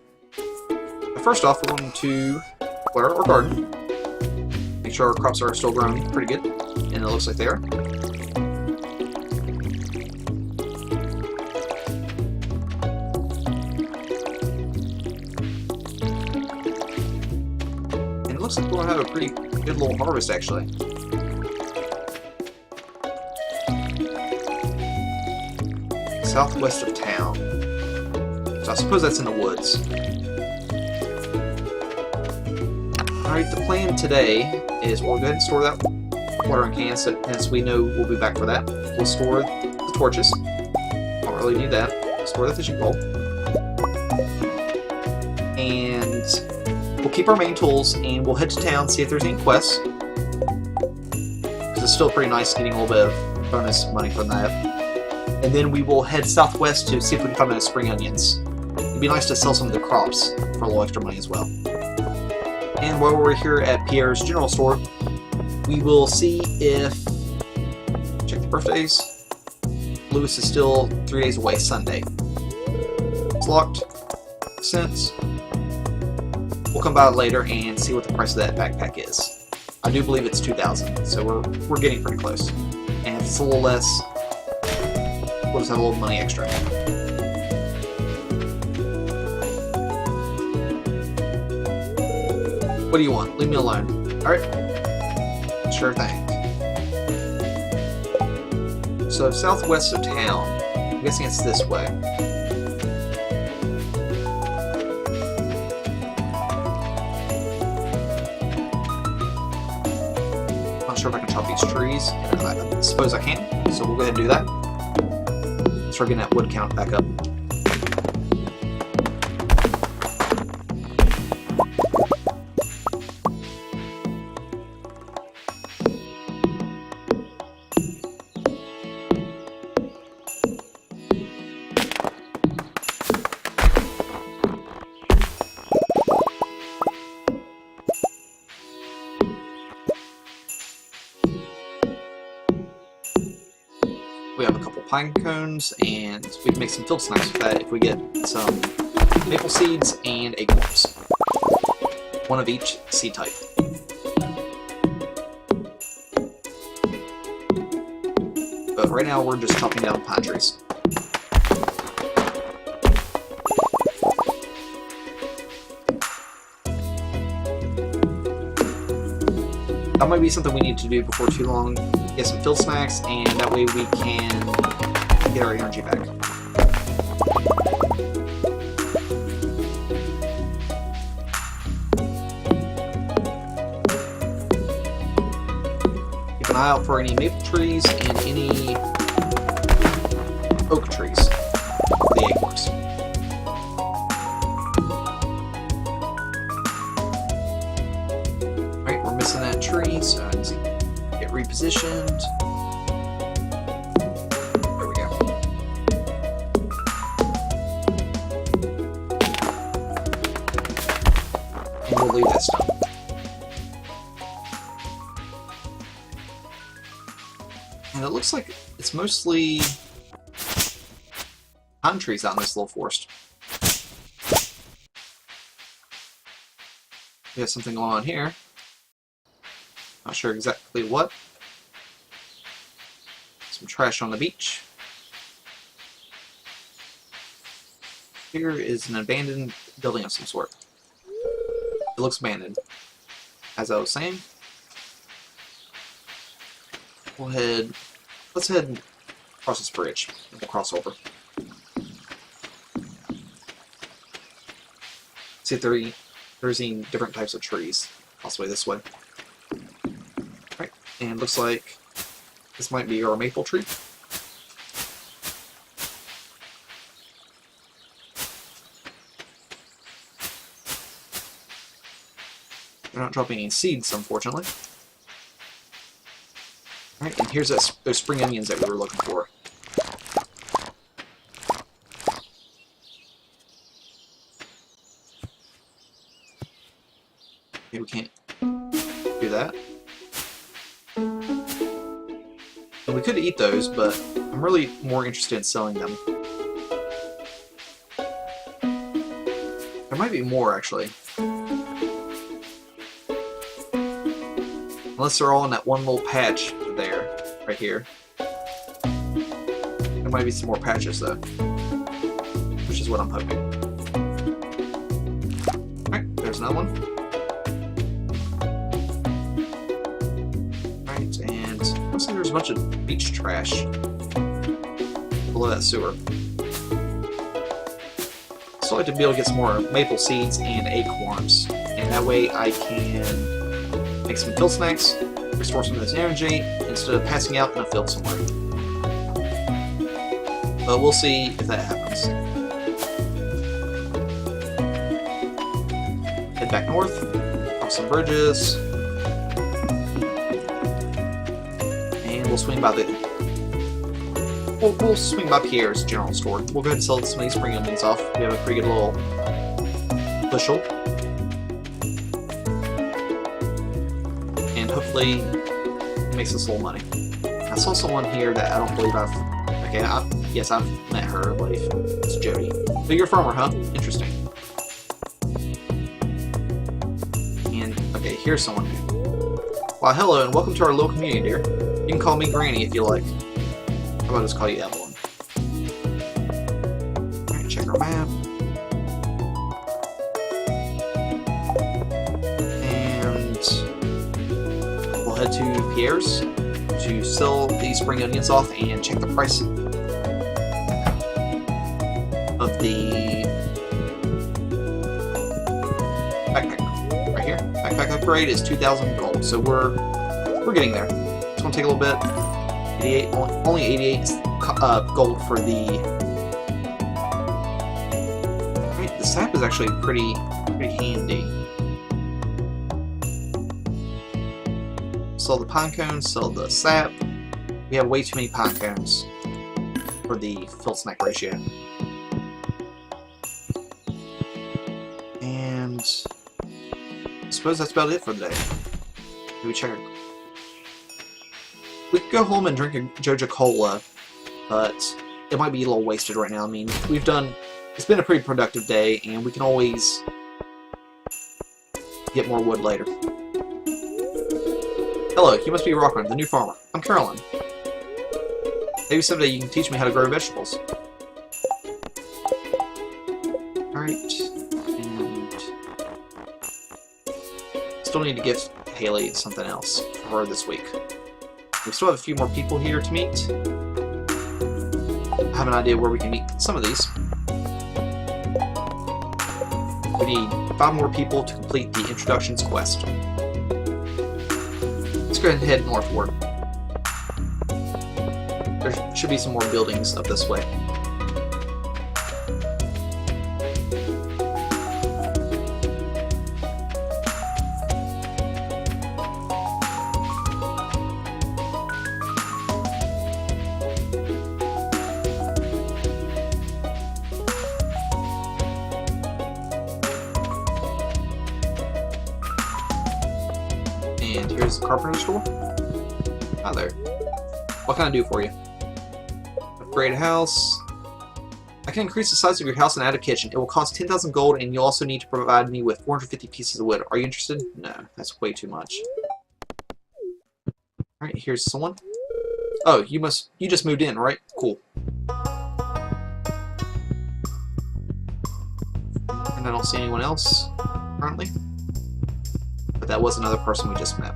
But first off, we're going to water our garden. Make sure our crops are still growing pretty good. And it looks like they are. Looks like we're going to have a pretty good little harvest, actually. Southwest of town. So I suppose that's in the woods. Alright, the plan today is we'll go ahead and store that watering can, since we know we'll be back for that. We'll store the torches. Don't really need that. Store the fishing pole. And we'll keep our main tools, and we'll head to town, see if there's any quests. Because it's still pretty nice getting a little bit of bonus money from that. And then we will head southwest to see if we can find any spring onions. It'd be nice to sell some of the crops for a little extra money as well. And while we're here at Pierre's General Store, we will see if... Check the birthdays. Lewis is still 3 days away, Sunday. It's locked. Cents. We'll come by later and see what the price of that backpack is. I do believe it's 2,000, so we're getting pretty close. And if it's a little less, we'll just have a little money extra. What do you want? Leave me alone. Alright. Sure thing. So southwest of town, I'm guessing it's this way. Sure if I can chop these trees. I suppose I can, so we'll go ahead and do that. Start getting that wood count back up. We have a couple pine cones, and we can make some field snacks with that if we get some maple seeds and acorns. One of each seed type. But right now we're just chopping down pine trees. That might be something we need to do before too long. Get some field snacks, and that way we can get our energy back. Keep an eye out for any maple trees and any oak trees. The acorns. Alright, we're missing that tree, so I need to get repositioned. There we go. And we'll leave that stuff. And it looks like it's mostly pine trees out in this little forest. We have something going on here. Not sure exactly what. Some trash on the beach. Here is an abandoned building of some sort. It looks abandoned. As I was saying, let's head across this bridge. We'll cross over. See if there's any different types of trees. Possibly this way. Alright, and looks like this might be our maple tree. They're not dropping any seeds, unfortunately. Alright, and here's those spring onions that we were looking for. Okay, we can't do that. And we could eat those, but I'm really more interested in selling them. There might be more, actually. Unless they're all in that one little patch there, right here. There might be some more patches, though. Which is what I'm hoping. Alright, there's another one. Alright, and looks like there's a bunch of beach trash below that sewer. So I'd like to be able to get some more maple seeds and acorns. And that way I can make some field snacks, restore some of this energy, instead of passing out in a field somewhere. But we'll see if that happens. Head back north, cross some bridges, and we'll swing by we'll swing by Pierre's general store. We'll go ahead and sell some of these spring onions off. We have a pretty good little bushel. Hopefully it makes us a little money. I saw someone here that I don't believe yes, I've met her, I believe. It's Jody. So you're a farmer, huh? Interesting. And, okay, here's someone. Why, hello, and welcome to our little community, dear. You can call me Granny if you like. How about I just call you Evelyn? Alright, check our map. Head to Pierre's to sell these spring onions off and check the price of the backpack right here. Backpack upgrade is 2,000 gold, so we're getting there. It's gonna take a little bit. 88, only 88 gold for the. Right, the sap is actually pretty handy. Sell the pine cones, sell the sap. We have way too many pine cones for the field snack ratio. And I suppose that's about it for the day. Maybe check it. We could go home and drink a Joja Cola, but it might be a little wasted right now. I mean, it's been a pretty productive day, and we can always get more wood later. Hello, you must be Rockman, the new farmer. I'm Carolyn. Maybe someday you can teach me how to grow vegetables. Alright, and still need to give Haley something else for her this week. We still have a few more people here to meet. I have an idea where we can meet some of these. We need 5 more people to complete the Introductions quest. Let's go ahead and head northward. There should be some more buildings up this way. And here's the carpenter store. Hi there. What can I do for you? Upgrade a house. I can increase the size of your house and add a kitchen. It will cost 10,000 gold, and you'll also need to provide me with 450 pieces of wood. Are you interested? No, that's way too much. Alright, here's someone. Oh, you just moved in, right? Cool. And I don't see anyone else currently. But that was another person we just met.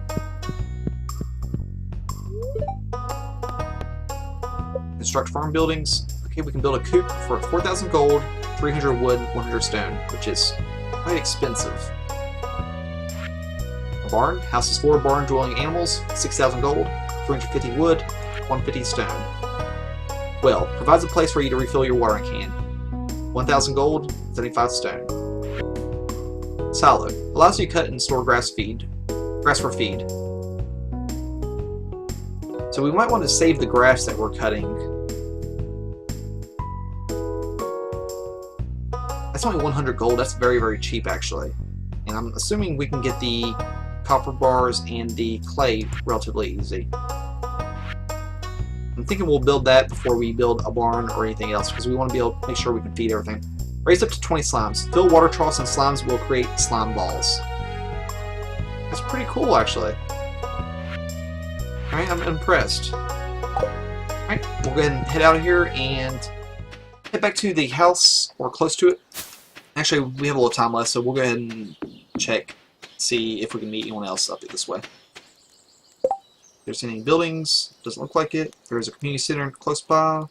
Construct farm buildings. Okay, we can build a coop for 4,000 gold, 300 wood, 100 stone, which is quite expensive. A barn. House is 4 barn-dwelling animals, 6,000 gold, 350 wood, 150 stone. Well, provides a place for you to refill your watering can. 1,000 gold, 75 stone. Silo. Allows you to cut and store grass for feed. So we might want to save the grass that we're cutting. That's only 100 gold. That's very, very cheap, actually. And I'm assuming we can get the copper bars and the clay relatively easy. I'm thinking we'll build that before we build a barn or anything else, because we want to be able to make sure we can feed everything. Raise up to 20 slimes. Fill water troughs and slimes will create slime balls. That's pretty cool, actually. Alright, I'm impressed. Alright, we'll go ahead and head out of here and head back to the house, or close to it. Actually, we have a little time left, so we'll go ahead and check, see if we can meet anyone else up this way. If there's any buildings, doesn't look like it. There's a community center close by.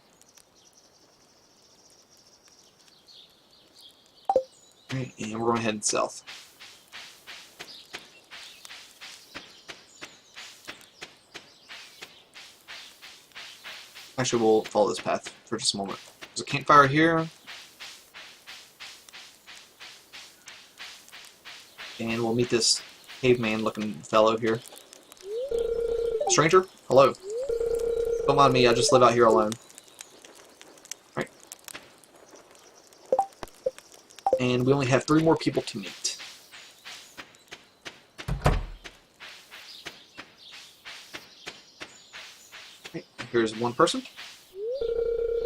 Alright, and we're going to head south. Actually, we'll follow this path for just a moment. There's a campfire here. And we'll meet this caveman looking fellow here. Stranger, hello. Don't mind me, I just live out here alone. Right. And we only have 3 more people to meet. Right. Here's one person.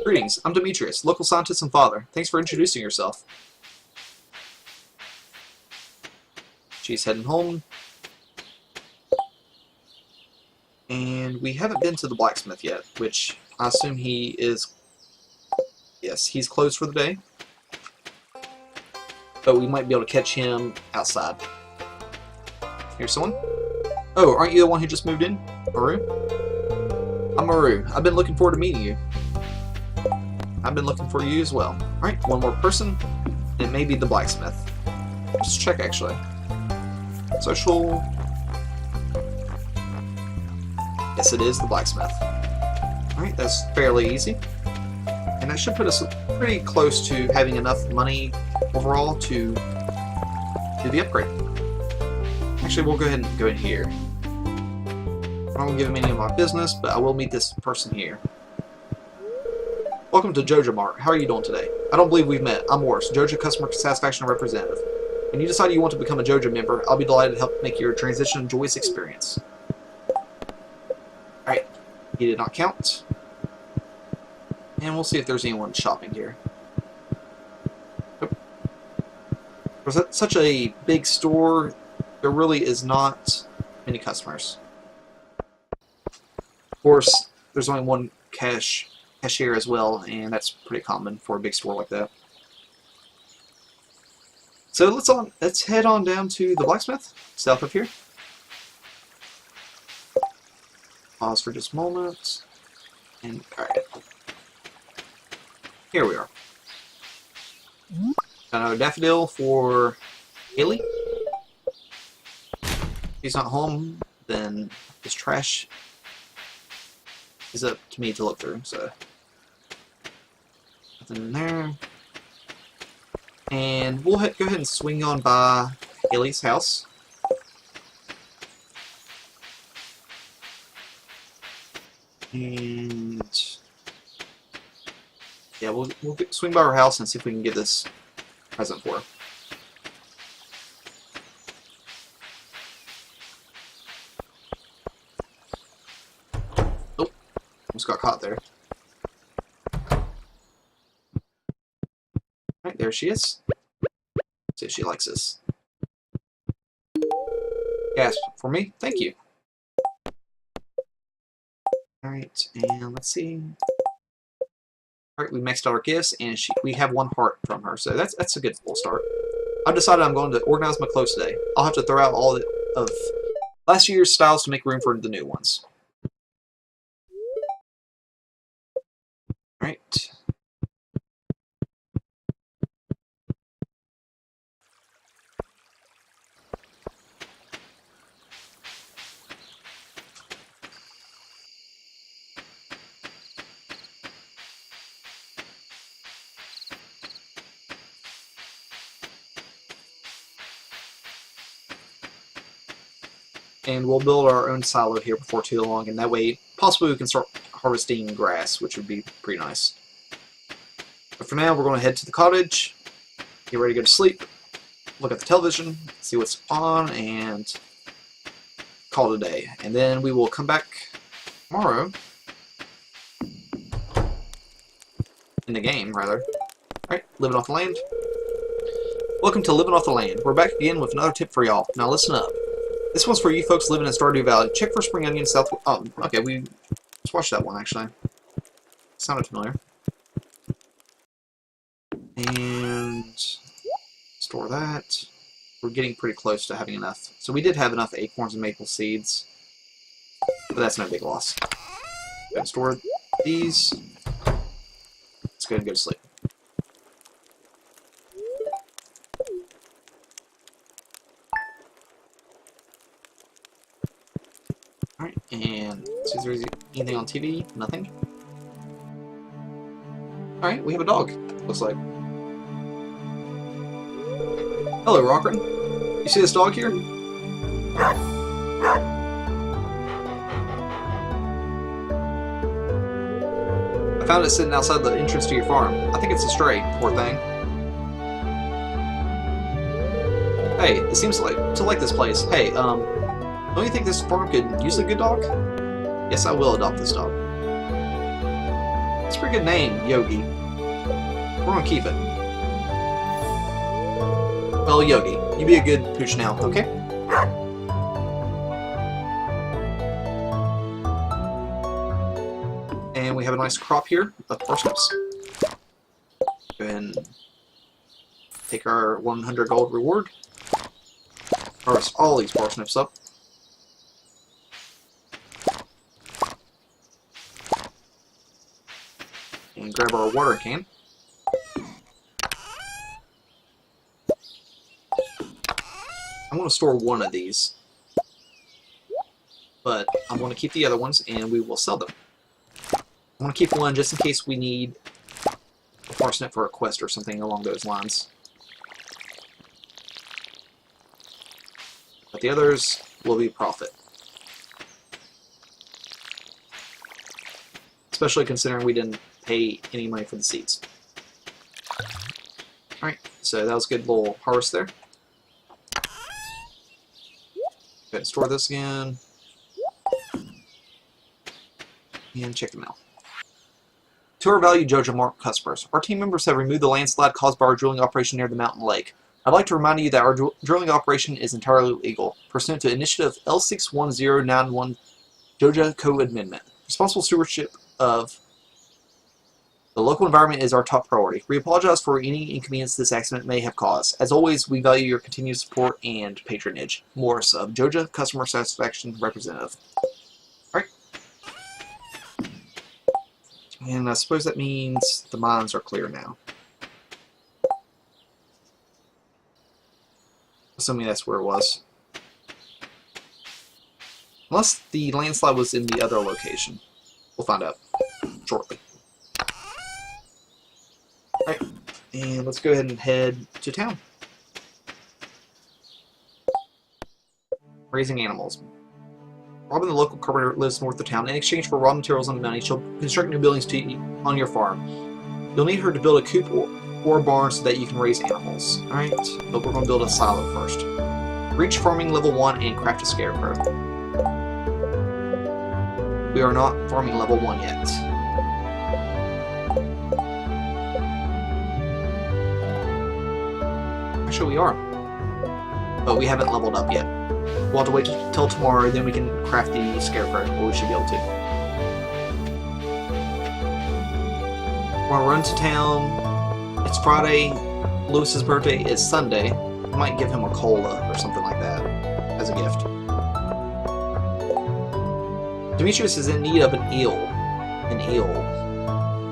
Greetings, I'm Demetrius, local scientist and father. Thanks for introducing yourself. She's heading home. And we haven't been to the blacksmith yet, which I assume he is... Yes, he's closed for the day. But we might be able to catch him outside. Here's someone. Oh, aren't you the one who just moved in? Maru? I'm Maru. I've been looking forward to meeting you. I've been looking for you as well. Alright, one more person. And it may be the blacksmith. Just check, actually. Social. Yes, it is the blacksmith. Alright, that's fairly easy. And that should put us pretty close to having enough money overall to do the upgrade. Actually, we'll go ahead and go in here. I don't give him any of my business, but I will meet this person here. Welcome to Joja Mart. How are you doing today? I don't believe we've met. I'm Morris, Joja Customer Satisfaction Representative. When you decide you want to become a Joja member, I'll be delighted to help make your transition a joyous experience. Alright, he did not count. And we'll see if there's anyone shopping here. Nope. For such a big store, there really is not many customers. Of course, there's only one cashier as well, and that's pretty common for a big store like that. So let's head on down to the blacksmith, south of here. Pause for just a moment. And alright. Here we are. Got another daffodil for Haley. If he's not home, then his trash is up to me to look through, so nothing in there. And we'll go ahead and swing on by Haley's house. And yeah, we'll swing by her house and see if we can get this present for her. Oh, almost got caught there. there she is. See if she likes this. Gas for me? Thank you. Alright, and let's see. Alright, we maxed out our gifts, and we have 1 heart from her, so that's a good full start. I've decided I'm going to organize my clothes today. I'll have to throw out all of last year's styles to make room for the new ones. Alright. And we'll build our own silo here before too long, and that way, possibly we can start harvesting grass, which would be pretty nice. But for now, we're going to head to the cottage, get ready to go to sleep, look at the television, see what's on, and call it a day. And then we will come back tomorrow, in the game, rather. Alright, living off the land. Welcome to Living Off the Land. We're back again with another tip for y'all. Now listen up. This one's for you folks living in Stardew Valley. Check for spring onions south. Oh, okay, let's watch that one actually. Sounded familiar. And store that. We're getting pretty close to having enough. So we did have enough acorns and maple seeds, but that's no big loss. Go ahead and store these. Let's go ahead and go to sleep. Alright, and see if there's anything on TV. Nothing. Alright, we have a dog, looks like. Hello, Rockrin. You see this dog here? I found it sitting outside the entrance to your farm. I think it's a stray, poor thing. Hey, it seems to like this place. Hey, don't you think this farm could use a good dog? Yes, I will adopt this dog. It's a pretty good name, Yogi. We're gonna keep it. Well, Yogi, you be a good pooch now, okay? And we have a nice crop here of parsnips. Go ahead and take our 100 gold reward. Harvest all these parsnips up. And grab our water can. I'm going to store one of these, but I'm going to keep the other ones and we will sell them. I'm going to keep one just in case we need a parsnip for a quest or something along those lines. But the others will be profit. Especially considering we didn't pay any money for the seeds. Alright, so that was a good little harvest there. Go ahead and store this again. And check the mail. To our valued JoJo customers, our team members have removed the landslide caused by our drilling operation near the mountain lake. I'd like to remind you that our drilling operation is entirely legal, pursuant to Initiative L61091 JoJo Code Amendment. Responsible stewardship of the local environment is our top priority. We apologize for any inconvenience this accident may have caused. As always, we value your continued support and patronage. Morris of JoJo Customer Satisfaction Representative. Alright. And I suppose that means the mines are clear now. Assuming that's where it was. Unless the landslide was in the other location. We'll find out shortly. Alright, and let's go ahead and head to town. Raising animals. Robin, the local carpenter, lives north of town. In exchange for raw materials and money, she'll construct new buildings on your farm. You'll need her to build a coop or a barn so that you can raise animals. Alright, but we're going to build a silo first. Reach farming level 1 and craft a scarecrow. We are not farming level 1 yet. Actually, we are. But we haven't leveled up yet. We'll have to wait till tomorrow, then we can craft the scarecrow, or we should be able to. We're gonna run to town. It's Friday. Lewis's birthday is Sunday. I might give him a cola or something like that as a gift. Demetrius is in need of an eel. An eel.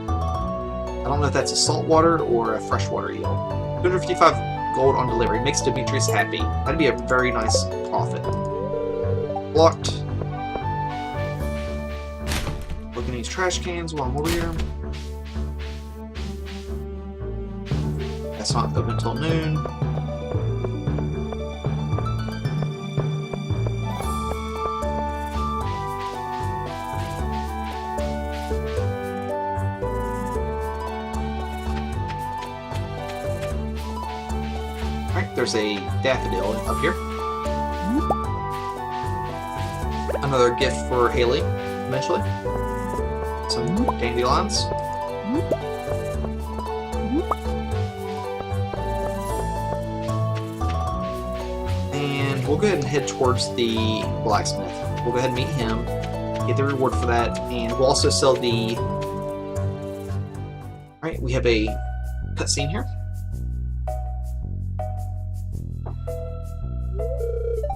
I don't know if that's a saltwater or a freshwater eel. 255 gold on delivery makes Demetrius happy. That'd be a very nice profit. Blocked. Look in these trash cans while I'm over here. That's not open until noon. Alright, there's a daffodil up here. Another gift for Haley, eventually. Some dandelions. And we'll go ahead and head towards the blacksmith. We'll go ahead and meet him, get the reward for that, and we'll also sell the... Alright, we have a cutscene here.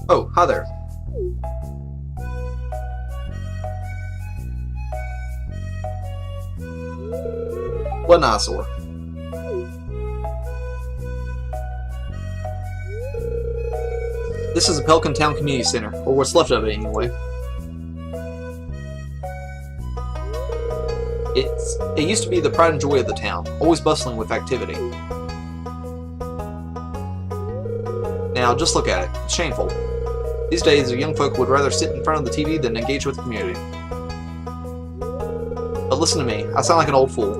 Oh, hi there. What an eyesore. This is the Pelican Town Community Center, or what's left of it anyway. It used to be the pride and joy of the town, always bustling with activity. Now, just look at it. It's shameful. These days, the young folk would rather sit in front of the TV than engage with the community. But listen to me, I sound like an old fool.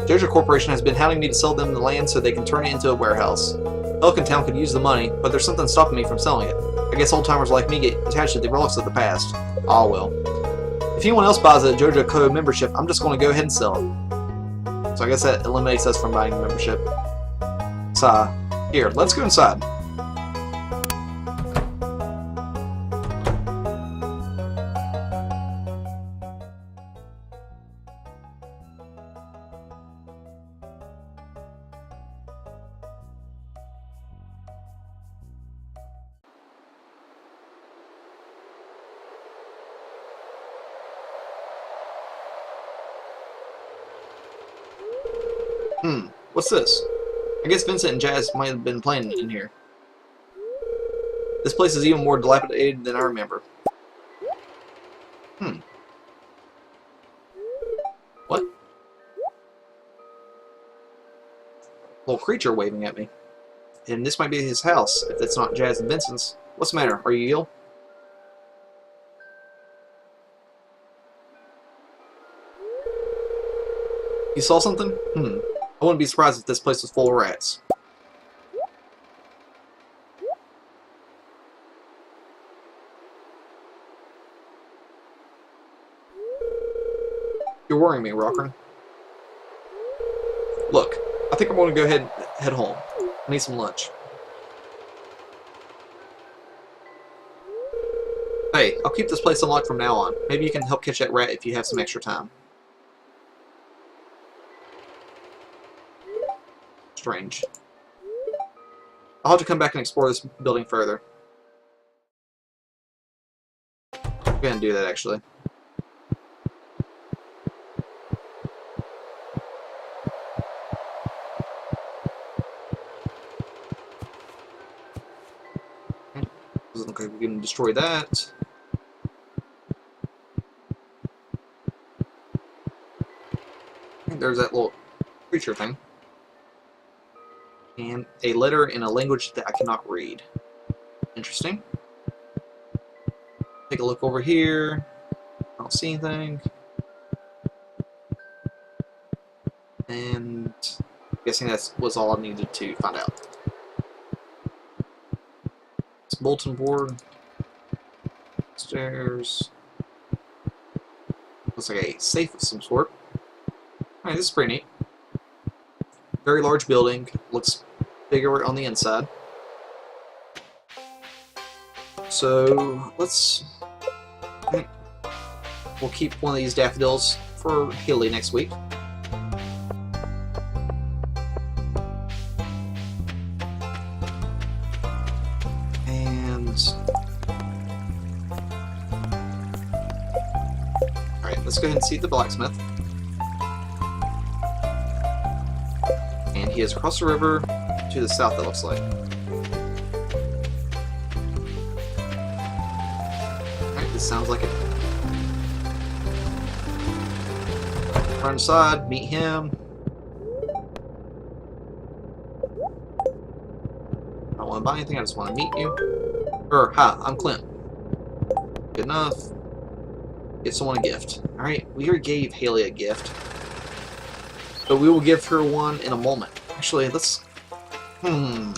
Jojo Corporation has been hounding me to sell them the land so they can turn it into a warehouse. Pelican Town could use the money, but there's something stopping me from selling it. I guess old-timers like me get attached to the relics of the past. Ah well. If anyone else buys a Jojo Co. membership, I'm just going to go ahead and sell it. So I guess that eliminates us from buying a membership. So, here, let's go inside. What's this? I guess Vincent and Jazz might have been playing in here. This place is even more dilapidated than I remember. What? Little creature waving at me. And this might be his house, if it's not Jazz and Vincent's. What's the matter? Are you ill? You saw something? I wouldn't be surprised if this place was full of rats. You're worrying me, Rockern. Look, I think I'm going to go ahead and head home. I need some lunch. Hey, I'll keep this place unlocked from now on. Maybe you can help catch that rat if you have some extra time. Strange. I'll have to come back and explore this building further. I'm gonna do that, actually. Doesn't look like we can destroy that. There's that little creature thing. And a letter in a language that I cannot read. Interesting. Take a look over here. I don't see anything. And I'm guessing that was all I needed to find out. It's bulletin board. Stairs. Looks like a safe of some sort. Alright, this is pretty neat. Very large building. Looks bigger on the inside. So we'll keep one of these daffodils for Hilly next week. And alright, let's go ahead and see the blacksmith. And he is across the river to the south, it looks like. Alright, this sounds like it. Run inside, meet him. I don't want to buy anything, I just want to meet you. Hi, I'm Clint. Good enough. Give someone a gift. Alright, we already gave Haley a gift. But we will give her one in a moment. Actually, let's... I'm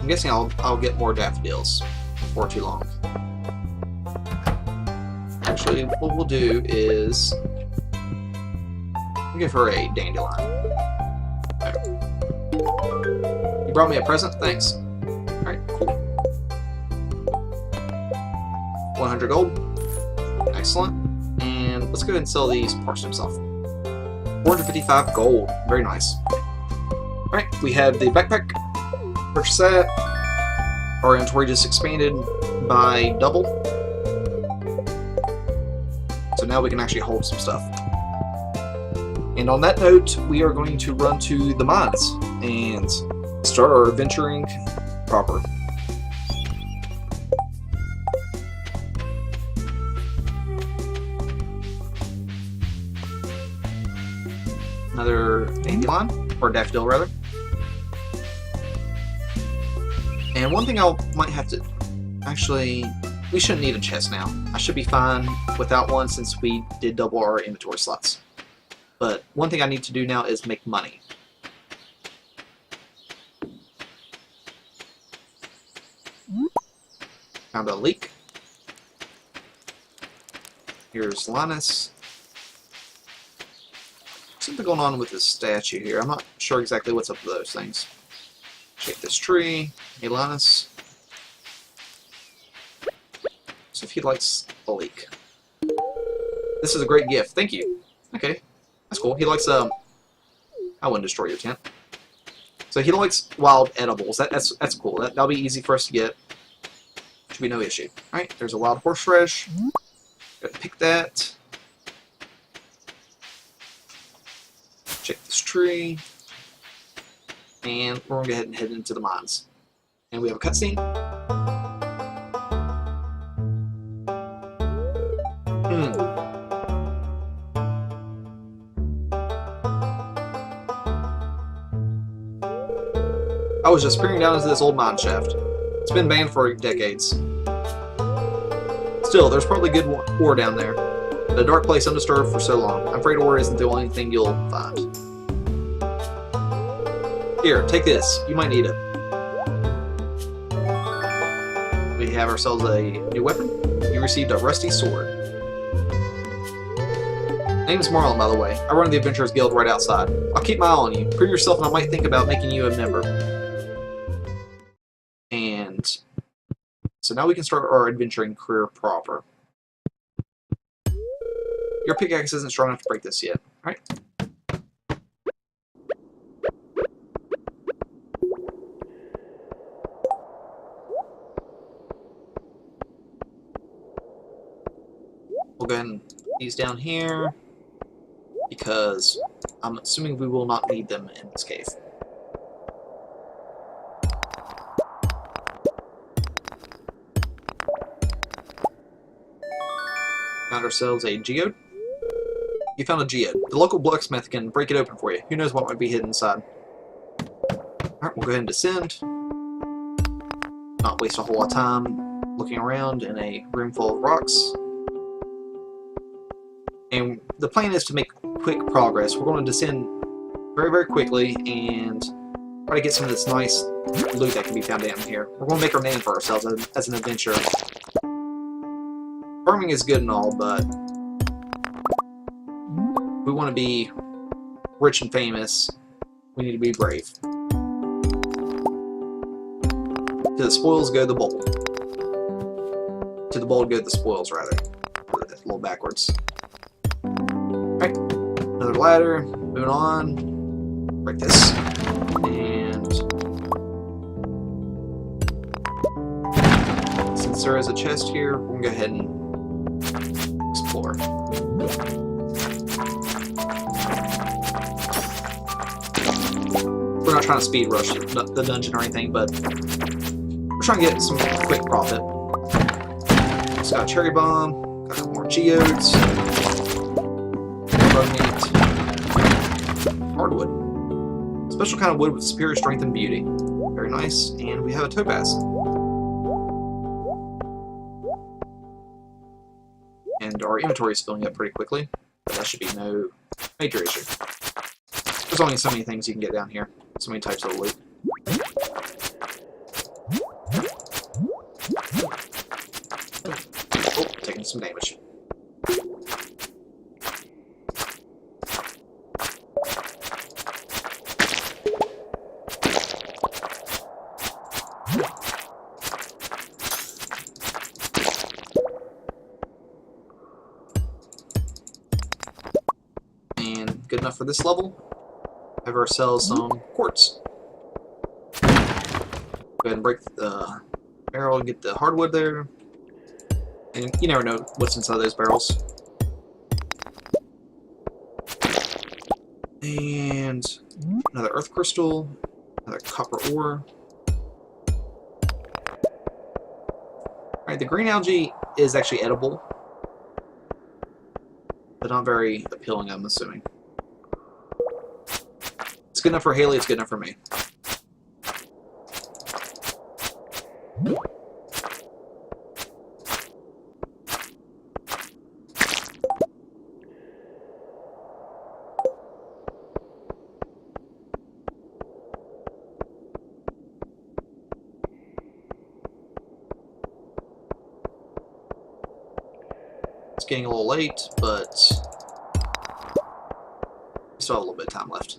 guessing I'll get more daffodils before too long. Actually, what we'll do is... I'll give her a dandelion. Okay. You brought me a present? Thanks. Alright, cool. 100 gold. Excellent. And let's go ahead and sell these parsnips off. 455 gold. Very nice. Alright, we have the backpack. Purchase that. Our inventory just expanded by double. So now we can actually hold some stuff. And on that note, we are going to run to the mines and start our adventuring proper. Another dandelion, or daffodil rather. And one thing I might have to... Actually, we shouldn't need a chest now. I should be fine without one since we did double our inventory slots. But one thing I need to do now is make money. Found a leak. Here's Linus. Something going on with this statue here. I'm not sure exactly what's up with those things. Check this tree. Hey, Linus. So if he likes a leek. This is a great gift. Thank you. Okay. That's cool. He likes, I wouldn't destroy your tent. So he likes wild edibles. That's cool. That'll be easy for us to get. Should be no issue. Alright, there's a wild horseradish. Gotta pick that. Check this tree. And we're going to go ahead and head into the mines. And we have a cutscene. I was just peering down into this old mine shaft. It's been banned for decades. Still, there's probably good ore down there. A dark place undisturbed for so long. I'm afraid ore isn't the only thing you'll find. Here, take this. You might need it. We have ourselves a new weapon. You received a rusty sword. Name's Marlon, by the way. I run the Adventurers Guild right outside. I'll keep my eye on you. Prove yourself and I might think about making you a member. And so now we can start our adventuring career proper. Your pickaxe isn't strong enough to break this yet. Alright. We'll go ahead and put these down here, because I'm assuming we will not need them in this cave. Found ourselves a geode. You found a geode. The local blacksmith can break it open for you. Who knows what might be hidden inside. Alright, we'll go ahead and descend. Not waste a whole lot of time looking around in a room full of rocks. And the plan is to make quick progress. We're going to descend very, very quickly and try to get some of this nice loot that can be found down here. We're going to make our name for ourselves as an adventurer. farming is good and all, but we want to be rich and famous. We need to be brave. To the spoils go the bold. To the bold go the spoils, rather. A little backwards. Alright, another ladder. Moving on. Break this. And since there is a chest here, we're going to go ahead and explore. We're not trying to speed rush the dungeon or anything, but we're trying to get some quick profit. Just got a cherry bomb, got a couple more geodes, bug meat, hardwood. Special kind of wood with superior strength and beauty. Very nice. And we have a topaz. And our inventory is filling up pretty quickly, but that should be no major issue. There's only so many things you can get down here. So many types of loot. Oh, taking some damage. And good enough for this level. Have ourselves some quartz. Go ahead and break the barrel and get the hardwood there. And you never know what's inside those barrels. And another earth crystal, another copper ore. Alright, the green algae is actually edible, but not very appealing, I'm assuming. It's good enough for Haley, it's good enough for me. It's getting a little late, but we still have a little bit of time left.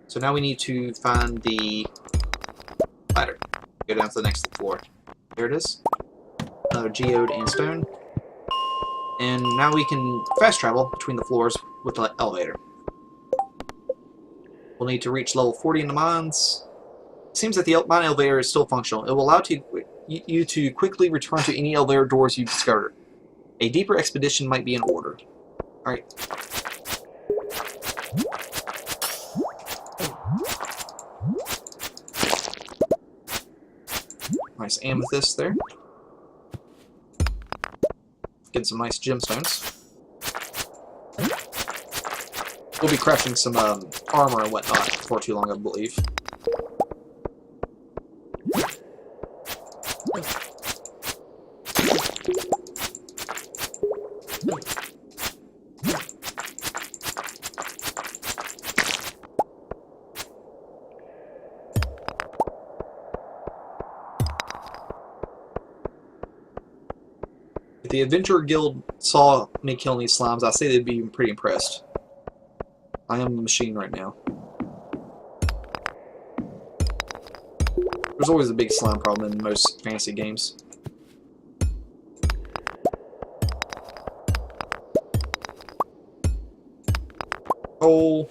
So now we need to find the ladder. Go down to the next floor. There it is. Another geode and stone. And now we can fast travel between the floors with the elevator. We'll need to reach level 40 in the mines. It seems that the mine elevator is still functional. It will allow you to quickly return to any elevator doors you discovered. A deeper expedition might be in order. Alright. Nice amethyst there. Get some nice gemstones. We'll be crafting some armor and whatnot before too long, I believe. If the Adventurer Guild saw me killing these slimes, I'd say they'd be pretty impressed. I am a machine right now. There's always a big slime problem in most fantasy games. Oh,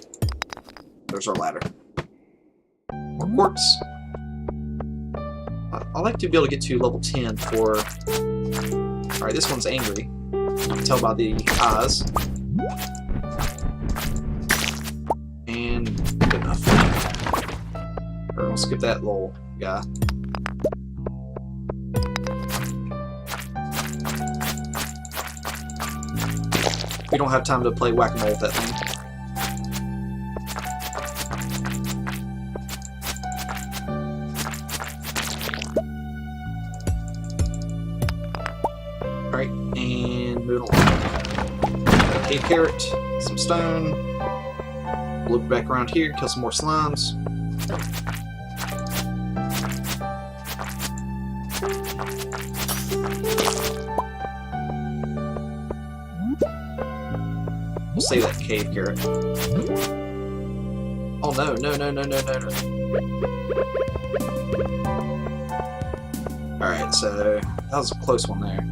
there's our ladder. More quartz. I like to be able to get to level 10 for... Alright, this one's angry. You can tell by the eyes. And good enough. Or we'll skip that little guy. We don't have time to play whack-a-mole with that thing. Alright, and moving along. Got a cave carrot, some stone. We'll loop back around here, kill some more slimes. save that cave carrot. Oh no, no, no, no, no, no, no. Alright, so that was a close one there.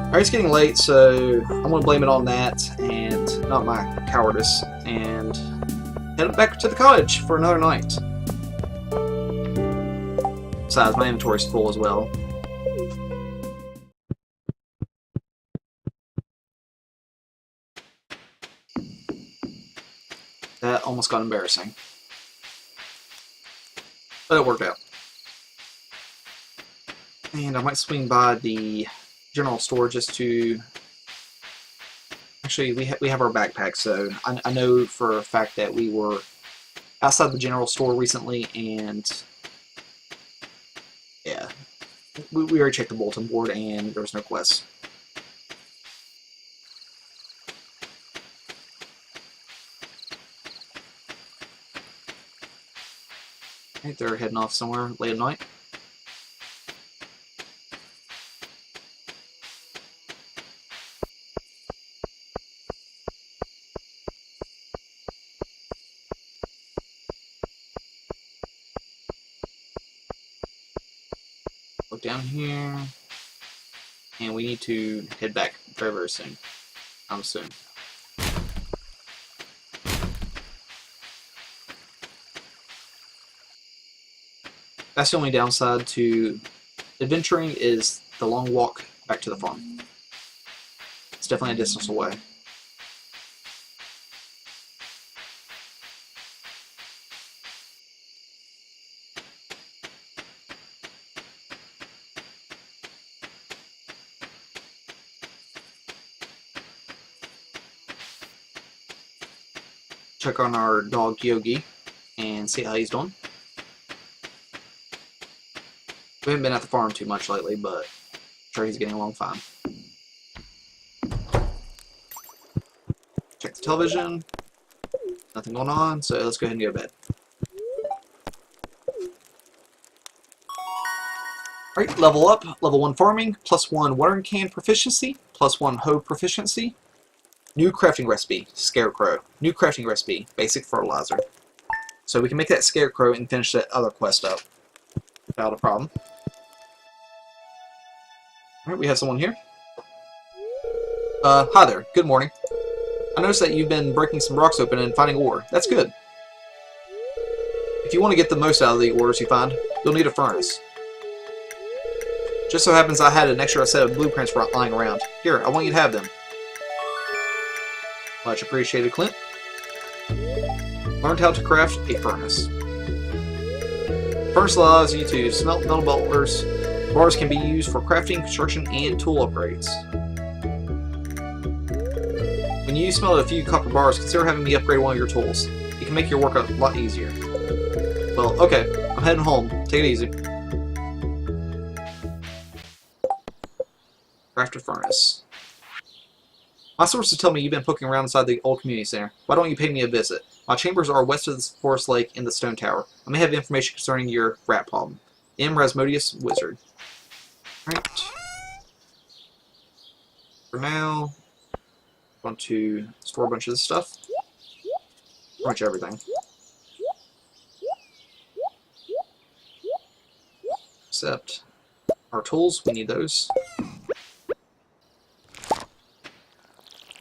Alright, it's getting late, so I'm going to blame it on that and not my cowardice, and head back to the cottage for another night. Besides, my inventory's full as well. That almost got embarrassing. But it worked out. And I might swing by the general store just to... Actually, we have our backpack, so I know for a fact that we were outside the general store recently, and... yeah. We already checked the bulletin board, and there was no quest. Right, they're heading off somewhere late at night. Look down here, and we need to head back very, very soon. I'm assuming. That's the only downside to adventuring, is the long walk back to the farm. It's definitely a distance away. Check on our dog Yogi and see how he's doing. We haven't been at the farm too much lately, but I'm sure he's getting along fine. Check the television. Nothing going on, so let's go ahead and go to bed. Alright, level up. Level 1 farming, +1 watering can proficiency, +1 hoe proficiency. New crafting recipe, scarecrow. New crafting recipe, basic fertilizer. So we can make that scarecrow and finish that other quest up without a problem. Alright, we have someone here. Hi there. Good morning. I noticed that you've been breaking some rocks open and finding ore. That's good. If you want to get the most out of the ores you find, you'll need a furnace. Just so happens I had an extra set of blueprints lying around. Here, I want you to have them. Much appreciated, Clint. Learned how to craft a furnace. Furnace allows you to smelt metal bars. Bars can be used for crafting, construction, and tool upgrades. When you smelt a few copper bars, consider having me upgrade one of your tools. It can make your work a lot easier. Well, okay. I'm heading home. Take it easy. Craft a furnace. My sources tell me you've been poking around inside the old community center. Why don't you pay me a visit? My chambers are west of the forest lake in the stone tower. I may have information concerning your rat problem. M. Rasmodius, Wizard. Right. For now, I want to store a bunch of this stuff. Pretty much everything. Except our tools, we need those.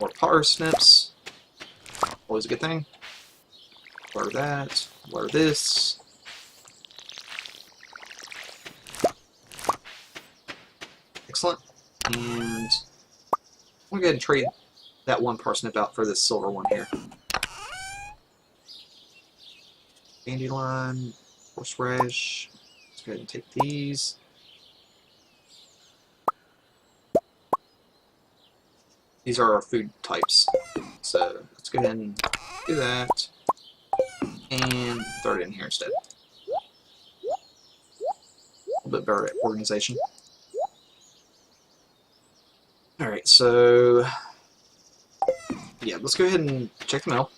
More parsnips. Always a good thing. Water that. Water this. Excellent. And I'm going to go ahead and trade that one parsnip out for this silver one here. Dandelion, horseradish. Let's go ahead and take these. These are our food types. So let's go ahead and do that. And throw it in here instead. A little bit better organization. Alright, so yeah, let's go ahead and check the mail.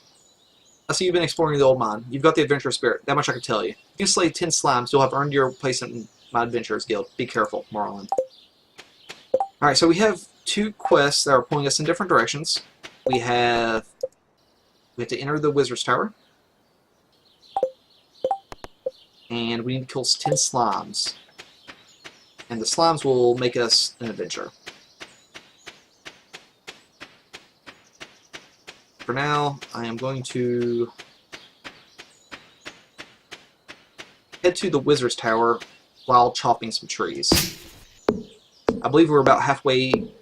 I see you've been exploring the old mine. You've got the adventurous spirit. That much I can tell you. If you slay 10 slimes, you'll have earned your place in my adventurers guild. Be careful, Marlin. Alright, so we have two quests that are pulling us in different directions. we have to enter the Wizard's Tower. And we need to kill 10 slimes. And the slimes will make us an adventurer. For now, I am going to head to the Wizard's Tower while chopping some trees. I believe we're about halfway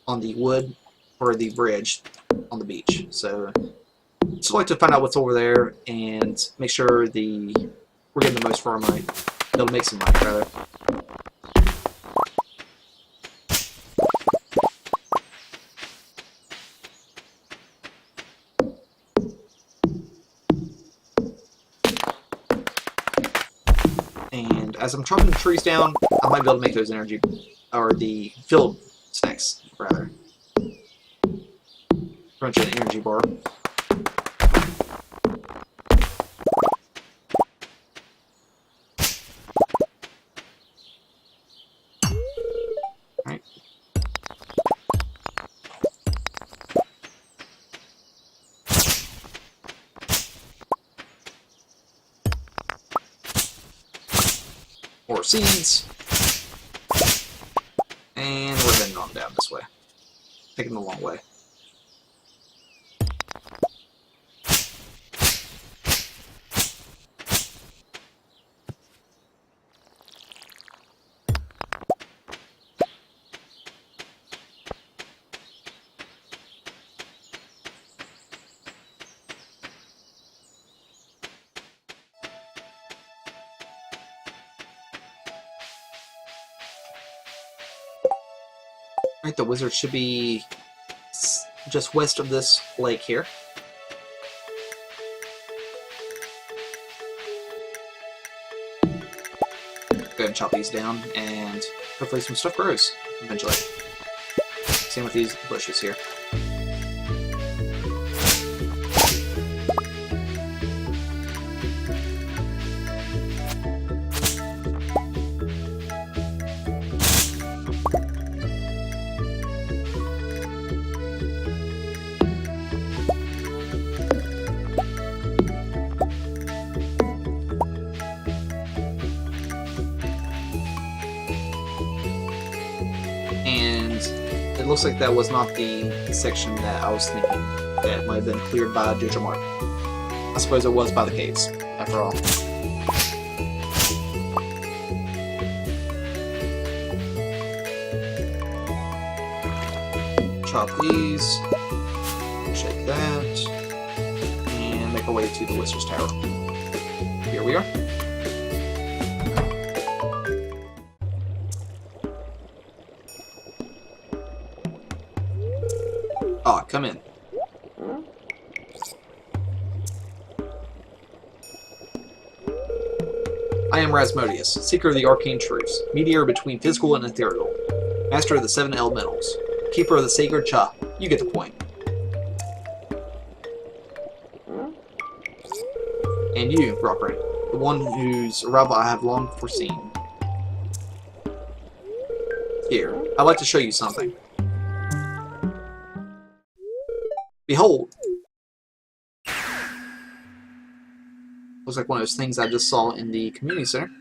on the wood or the bridge on the beach. So just like to find out what's over there and make sure we're getting the most for our money. It'll make some money, rather. And as I'm chopping the trees down, I might be able to make those energy, or the field snacks, rather. Crunch an energy bar. Alright. More seeds. And we're heading on down this way. Taking the long way. Right, the wizard should be just west of this lake here. Go ahead and chop these down, and hopefully some stuff grows eventually. Same with these bushes here. And it looks like that was not the section that I was thinking that might have been cleared by Jojo Mark. I suppose it was by the caves, after all. Chop these, shake that, and make our way to the Wizard's Tower. Here we are. Ah, come in. I am Rasmodius, seeker of the arcane truths, mediator between physical and ethereal, master of the 7 elementals, keeper of the sacred Cha. You get the point. And you, Rockray, the one whose arrival I have long foreseen. Here, I'd like to show you something. Behold! Looks like one of those things I just saw in the community center.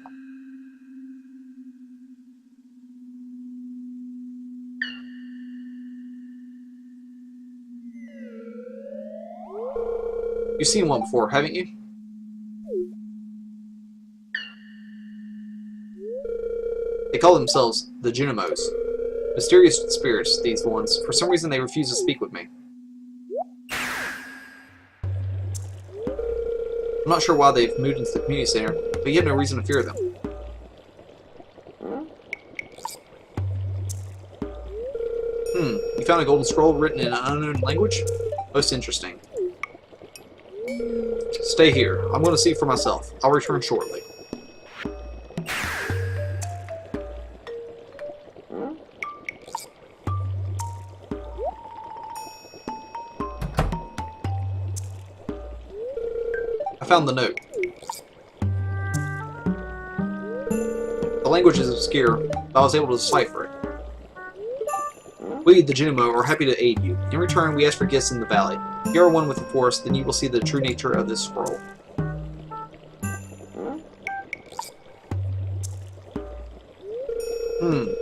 You've seen one before, haven't you? They call themselves the Junimos. Mysterious spirits, these ones. For some reason they refuse to speak with me. I'm not sure why they've moved into the community center, but you have no reason to fear them. You found a golden scroll written in an unknown language? Most interesting. Stay here. I'm going to see for myself. I'll return shortly. I found the note. The language is obscure, but I was able to decipher it. We, the Junimo, are happy to aid you. In return, we ask for gifts in the valley. If you are one with the forest, then you will see the true nature of this scroll.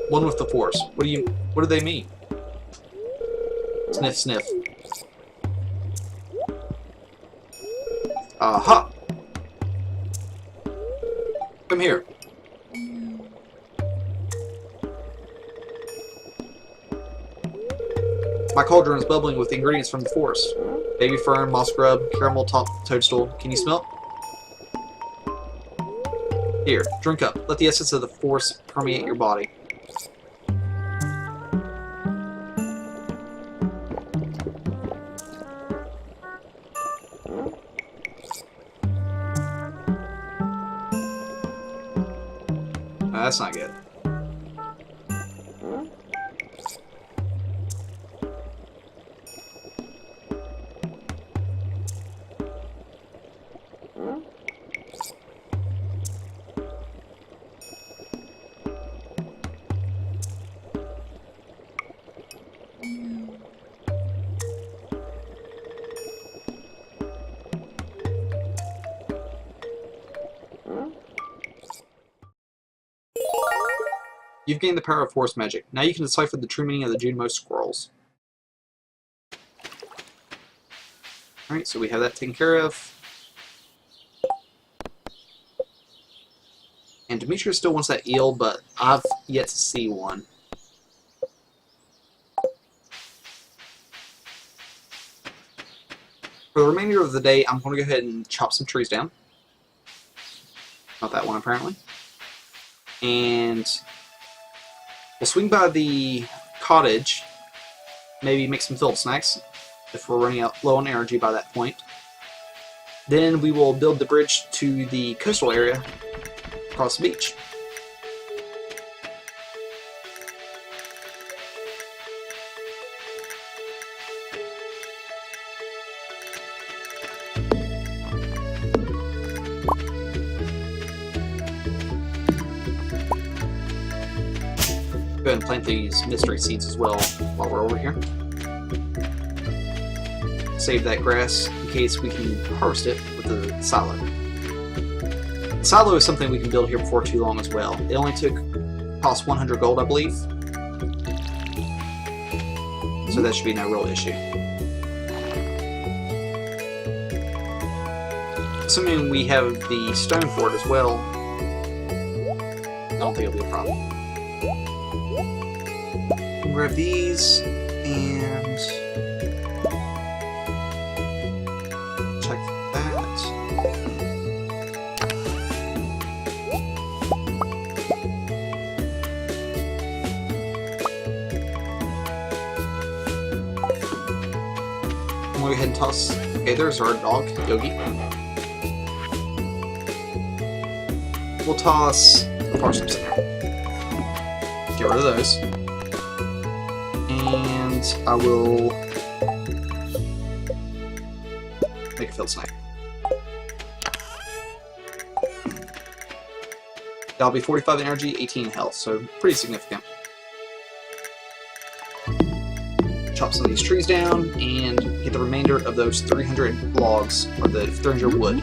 One with the force. What do they mean? Sniff, sniff. Aha! Come here. My cauldron is bubbling with ingredients from the forest. Baby fern, moss grub, caramel top toadstool. Can you smell? Here, drink up. Let the essence of the forest permeate your body. That's not good. You've gained the power of force magic. Now you can decipher the true meaning of the Junimo scrolls. Alright, so we have that taken care of. And Demetrius still wants that eel, but I've yet to see one. For the remainder of the day, I'm going to go ahead and chop some trees down. Not that one, apparently. And we'll swing by the cottage, maybe make some filled snacks, if we're running out low on energy by that point. Then we will build the bridge to the coastal area across the beach. Go ahead and plant these mystery seeds as well while we're over here. Save that grass in case we can harvest it with the silo. The silo is something we can build here before too long as well. It only cost 100 gold, I believe. So that should be no real issue. Assuming we have the stone for it as well, I don't think it'll be a problem. Grab these and check that. I'm gonna go ahead and toss. Okay, there's our dog, Yogi. We'll toss the parsnips in there. Get rid of those. And I will make a field snack. That'll be 45 energy, 18 health, so pretty significant. Chop some of these trees down and get the remainder of those 300 logs, or the 300 wood.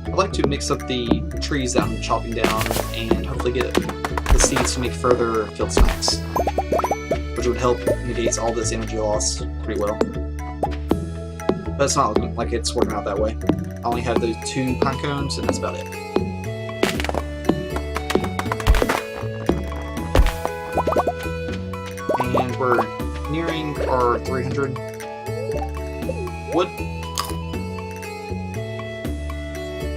I'd like to mix up the trees that I'm chopping down and hopefully get the seeds to make further field snacks, which would help negate all this energy loss pretty well. But it's not looking like it's working out that way. I only have those 2 pine cones and that's about it. And we're nearing our 300 wood.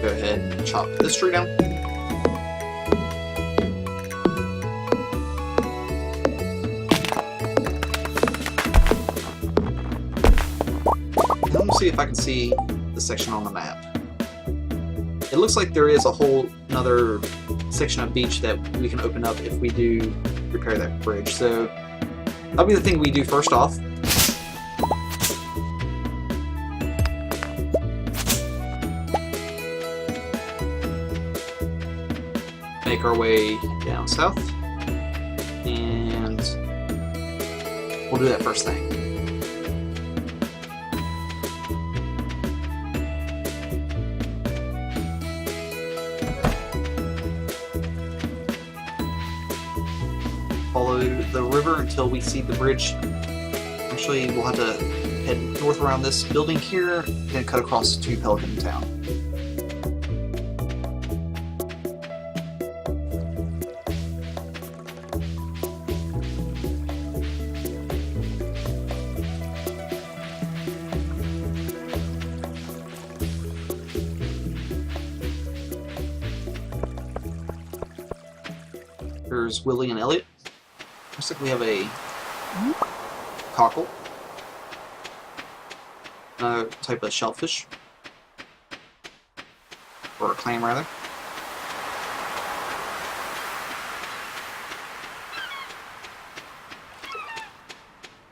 Go ahead and chop this tree down. see if I can see the section on the map. It looks like there is a whole another section of beach that we can open up if we do repair that bridge. So that'll be the thing we do first off. Make our way down south, and we'll do that first thing. Follow the river until we see the bridge. Actually, we'll have to head north around this building here, then cut across to Pelican Town. There's Willie and Elliot. Looks like we have a cockle. Another type of shellfish. Or a clam, rather.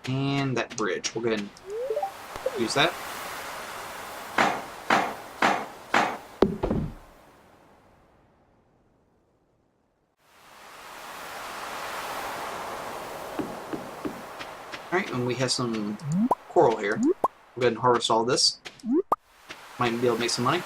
And that bridge. We'll go ahead and use that. Alright, and we have some coral here. We'll go ahead and harvest all this. Might be able to make some money.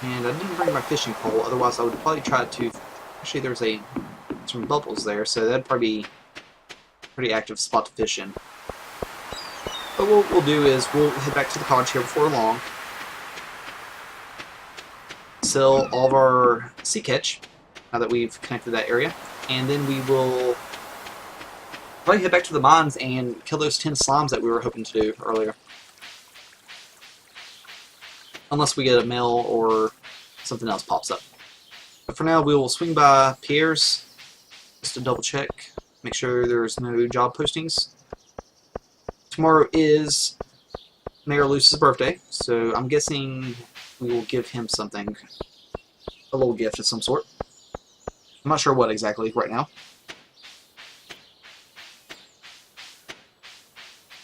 And I didn't bring my fishing pole, otherwise I would probably try to... Actually, there's some bubbles there, so that'd probably be a pretty active spot to fish in. But what we'll do is we'll head back to the cottage here before long, sell all of our sea catch now that we've connected that area, and then we will probably head back to the mines and kill those 10 slimes that we were hoping to do earlier. Unless we get a mail or something else pops up. But for now, we will swing by Pierre's just to double check, make sure there's no job postings. Tomorrow is Mayor Luce's birthday, so I'm guessing we will give him something, a little gift of some sort. I'm not sure what exactly right now.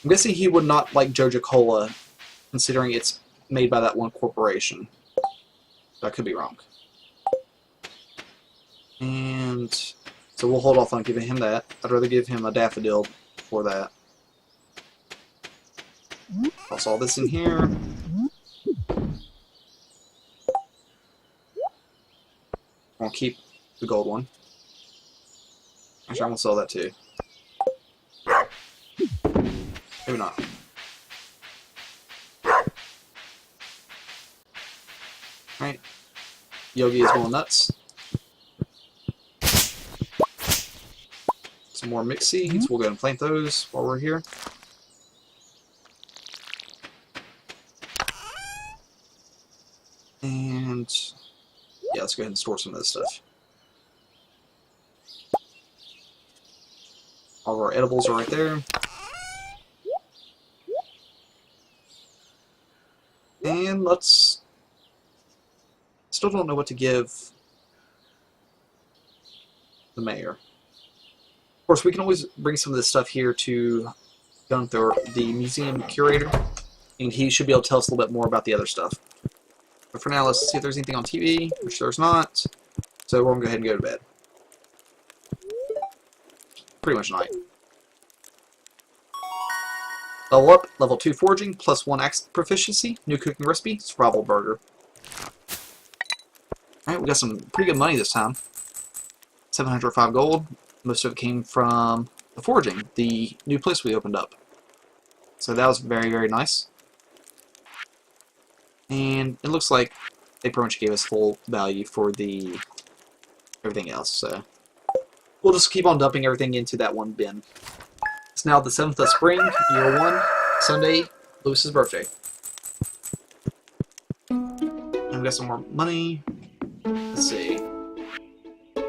I'm guessing he would not like Joja Cola, considering it's made by that one corporation. I could be wrong. And so we'll hold off on giving him that. I'd rather give him a daffodil for that. Toss all this in here. I'll keep the gold one. Actually, I'm gonna sell that too. Maybe not. Alright. Yogi is going nuts. Some more mixed seeds. We'll go ahead and plant those while we're here. And yeah, let's go ahead and store some of this stuff. All of our edibles are right there. And let's... Still don't know what to give the mayor. Of course, we can always bring some of this stuff here to Gunther, the museum curator, and he should be able to tell us a little bit more about the other stuff. But for now, let's see if there's anything on TV, which there's not. So we're going to go ahead and go to bed. Pretty much night. Level up, level 2 foraging, plus 1 axe proficiency, new cooking recipe, survival burger. Alright, we got some pretty good money this time. 705 gold. Most of it came from the foraging, the new place we opened up. So that was very, very nice. And it looks like they pretty much gave us full value for the everything else. So we'll just keep on dumping everything into that one bin. It's now the 7th of spring, year 1, Sunday, Lewis's birthday. And we got some more money. Let's see.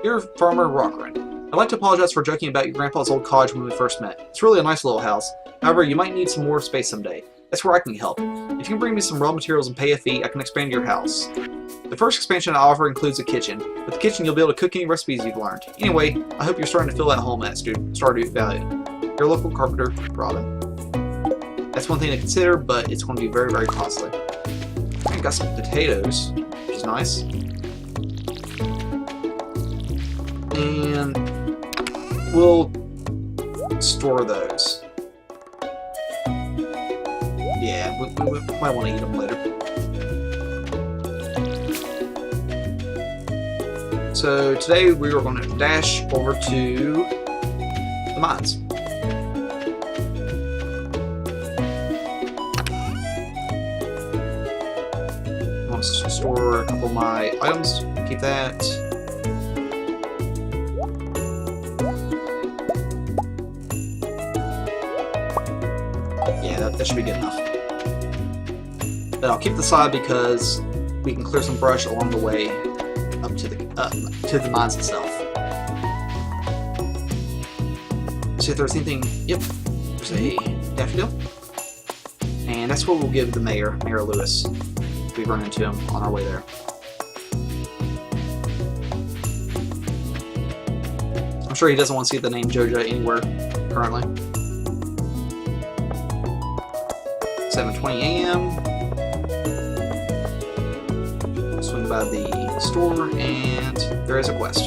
Dear Farmer Rockran, I'd like to apologize for joking about your grandpa's old cottage when we first met. It's really a nice little house. However, you might need some more space someday. That's where I can help. If you can bring me some raw materials and pay a fee, I can expand your house. The first expansion I offer includes a kitchen. With the kitchen, you'll be able to cook any recipes you've learned. Anyway, I hope you're starting to feel at home at Stardew Valley. Your local carpenter, Robin. That's one thing to consider, but it's going to be very, very costly. I got some potatoes, which is nice. And we'll store those. Yeah, we might want to eat them later. So today we are going to dash over to the mines. I want to store a couple of my items. Keep that. Yeah, that should be good enough. But I'll keep the side because we can clear some brush along the way up to the mines itself. See if there's anything. Yep, there's a daffodil, and that's what we'll give the Mayor Lewis. If we run into him on our way there. I'm sure he doesn't want to see the name Joja anywhere currently. 7:20 a.m. Swing by the store, and there is a quest.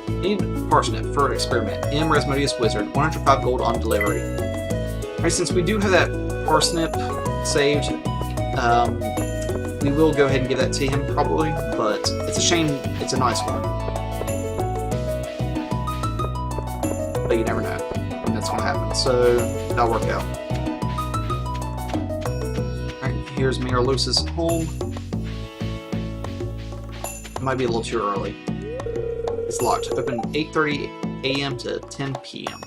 Need parsnip for an experiment. M. Rasmodius Wizard, 105 gold on delivery. Alright, since we do have that parsnip saved, we will go ahead and give that to him probably, but it's a shame it's a nice one. But you never know when that's going to happen, so that'll work out. Alright, here's Mayor Lewis's home. Might be a little too early. It's locked. Open 8:30 a.m. to 10 p.m.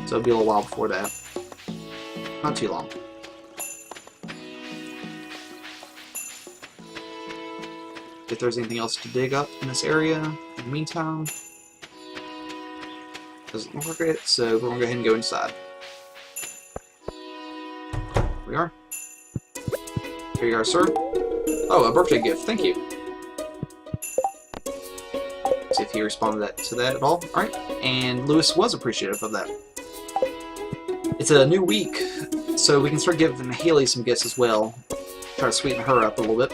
So it'll be a little while before that. Not too long. If there's anything else to dig up in this area, in the meantime, doesn't look like it, so we're gonna go ahead and go inside. Here we are. Here you are, sir. Oh, a birthday gift. Thank you. See if he responded to that at all. Alright, and Lewis was appreciative of that. It's a new week, so we can start giving Haley some gifts as well. Try to sweeten her up a little bit.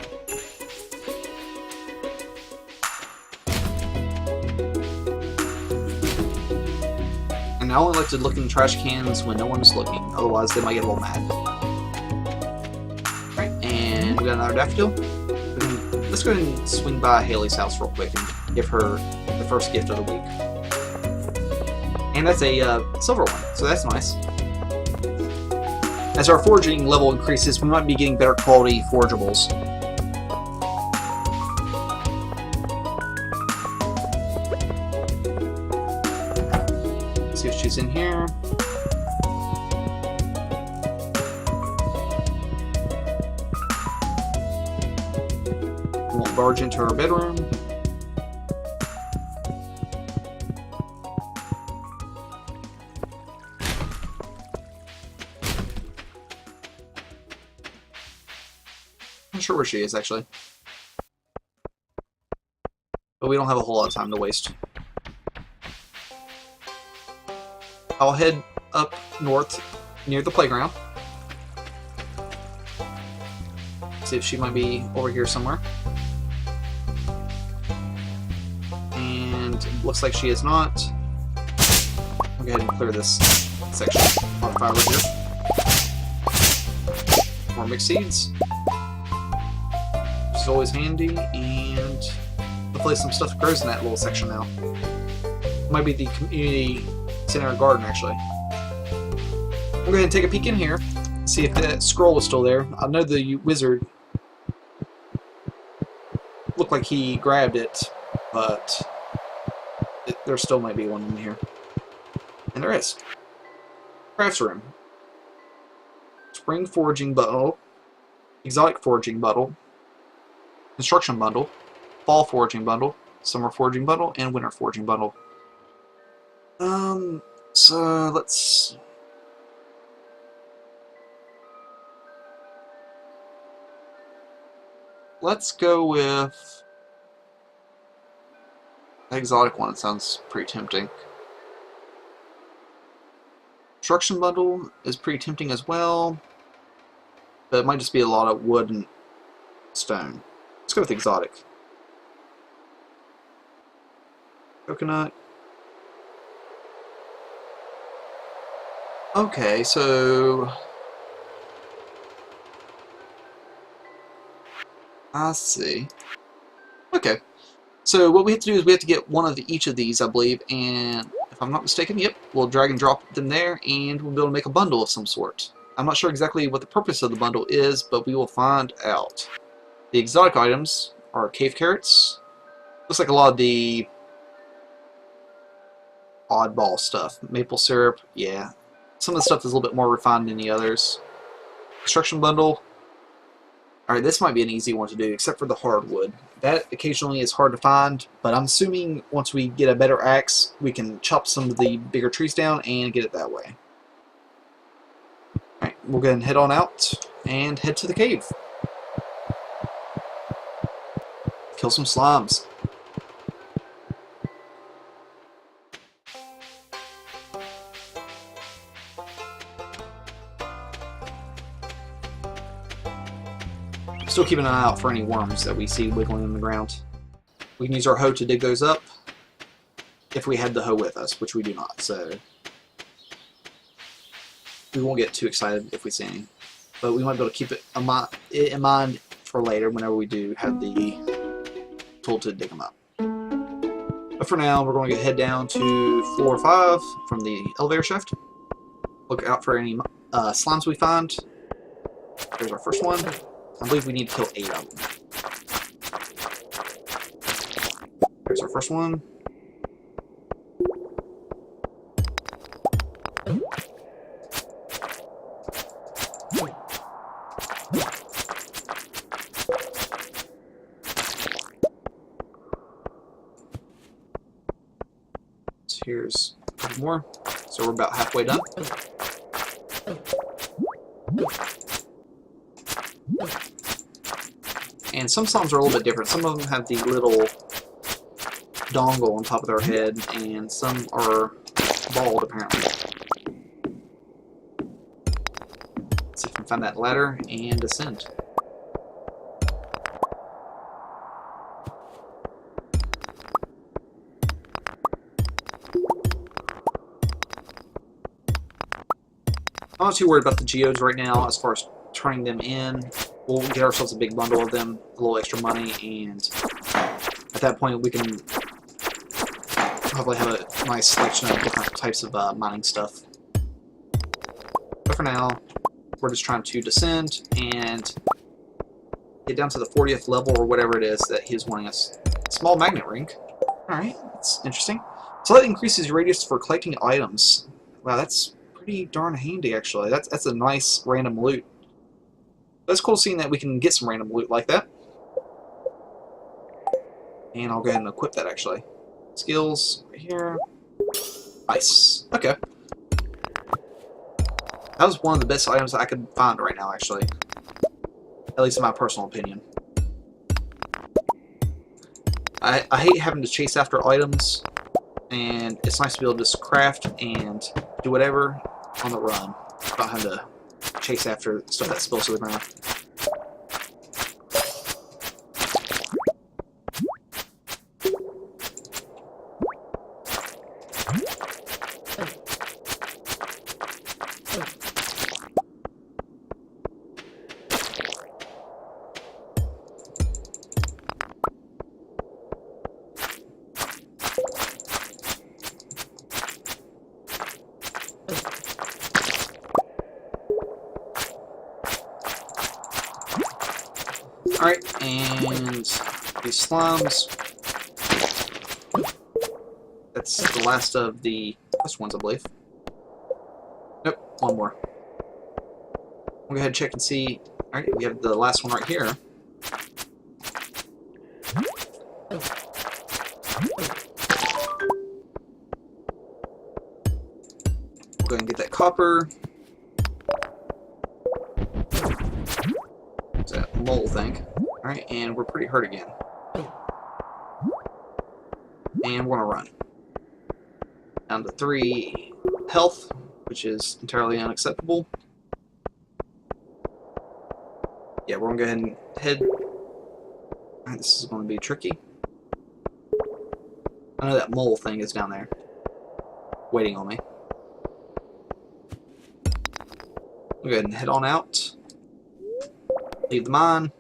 And I only like to look in trash cans when no one's looking, otherwise they might get a little mad. Alright, and we got another daffodil. Let's go ahead and swing by Haley's house real quick and give her the first gift of the week. And that's a silver one, so that's nice. As our foraging level increases, we might be getting better quality forageables. Let's see if she's in here. Won't barge into her bedroom. I'm not sure where she is, actually. But we don't have a whole lot of time to waste. I'll head up north near the playground. See if she might be over here somewhere. And it looks like she is not. I'll go ahead and clear this section. Modify over here. More mixed seeds. Which is always handy, and hopefully some stuff grows in that little section now. Might be the community center garden, actually. I'll go ahead and take a peek in here, see if that scroll is still there. I know the wizard looked like he grabbed it, but there still might be one in here. And there is. Crafts room. Spring foraging bundle. Exotic foraging bundle. Construction bundle. Fall foraging bundle. Summer foraging bundle. And winter foraging bundle. So let's... Let's go with the exotic one. It sounds pretty tempting. Construction bundle is pretty tempting as well, but it might just be a lot of wood and stone. Let's go with exotic. Coconut. Okay, so I see. Okay. So what we have to do is we have to get one of each of these, I believe, and if I'm not mistaken, yep, we'll drag and drop them there, and we'll be able to make a bundle of some sort. I'm not sure exactly what the purpose of the bundle is, but we will find out. The exotic items are cave carrots. Looks like a lot of the oddball stuff. Maple syrup, yeah. Some of the stuff is a little bit more refined than the others. Construction bundle. Alright, this might be an easy one to do, except for the hardwood. That occasionally is hard to find, but I'm assuming once we get a better axe, we can chop some of the bigger trees down and get it that way. Alright, we'll go ahead and head on out and head to the cave. Kill some slimes. Still keeping an eye out for any worms that we see wiggling in the ground. We can use our hoe to dig those up if we had the hoe with us, which we do not, so we won't get too excited if we see any. But we might be able to keep it in mind for later whenever we do have the tool to dig them up. But for now, we're going to head down to floor 5 from the elevator shaft. Look out for any slimes we find. There's our first one. I believe we need to kill 8 of them. There's our first one. So here's a couple more. So we're about halfway done. And some slimes are a little bit different. Some of them have the little dongle on top of their head, and some are bald, apparently. Let's see if we can find that ladder and descend. I'm not too worried about the geodes right now as far as turning them in. We'll get ourselves a big bundle of them, a little extra money, and at that point we can probably have a nice selection of different types of mining stuff. But for now, we're just trying to descend and get down to the 40th level or whatever it is that he's wanting us. Small magnet ring. Alright, that's interesting. So that increases your radius for collecting items. Wow, that's pretty darn handy actually. That's a nice random loot. That's cool seeing that we can get some random loot like that. And I'll go ahead and equip that actually. Skills right here. Nice. Okay. That was one of the best items I could find right now actually. At least in my personal opinion. I hate having to chase after items, and it's nice to be able to just craft and do whatever on the run without having to chase after stuff that spills to the ground. Alright, and these slimes. That's the last of the first ones, I believe. Nope. one more. We'll go ahead and check and see. Alright, we have the last one right here. We'll go ahead and get that copper. It's that mole thing. Alright, and we're pretty hurt again. And we're gonna run. Down to 3 health, which is entirely unacceptable. Yeah, we're gonna go ahead and head. Alright, this is gonna be tricky. I know that mole thing is down there, waiting on me. We'll go ahead and head on out. Leave the mine.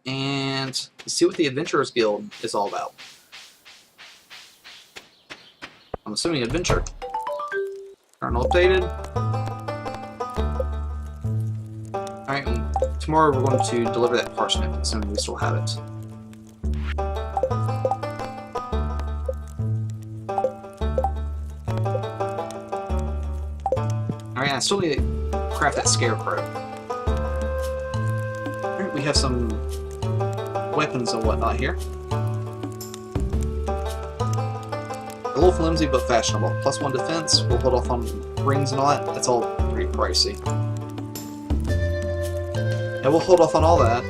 And see what the Adventurers Guild is all about. I'm assuming adventure. Journal updated. Alright, tomorrow we're going to deliver that parsnip, assuming we still have it. Alright, I still need to craft that scarecrow. Alright, we have some weapons and whatnot here. A little flimsy but fashionable. +1 defense, we'll hold off on rings and all that. That's all pretty pricey. And we'll hold off on all that.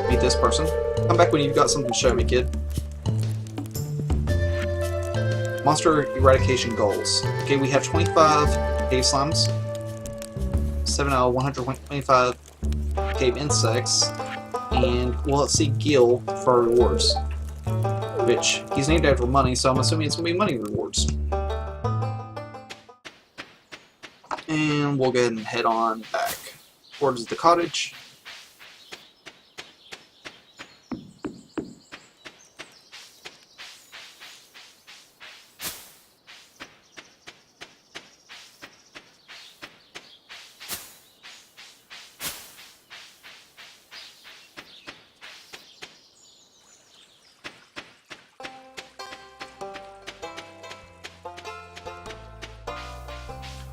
Meet this person. Come back when you've got something to show me, kid. Monster eradication goals. Okay, we have 25 cave slimes, 7 out of 125 cave insects, and we'll see Gil for rewards. Which, he's named after money, so I'm assuming it's going to be money rewards. And we'll go ahead and head on back towards the cottage.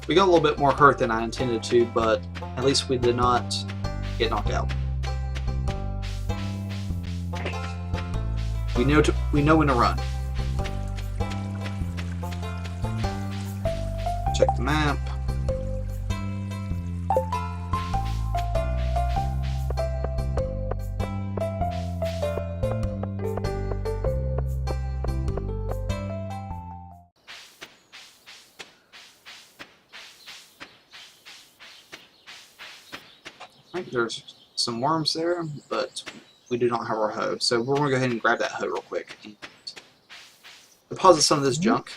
We got a little bit more hurt than I intended to, but at least we did not get knocked out. We know when to run. Check the map. Right, there's some worms there, but we do not have our hoe. So we're going to go ahead and grab that hoe real quick and deposit some of this junk.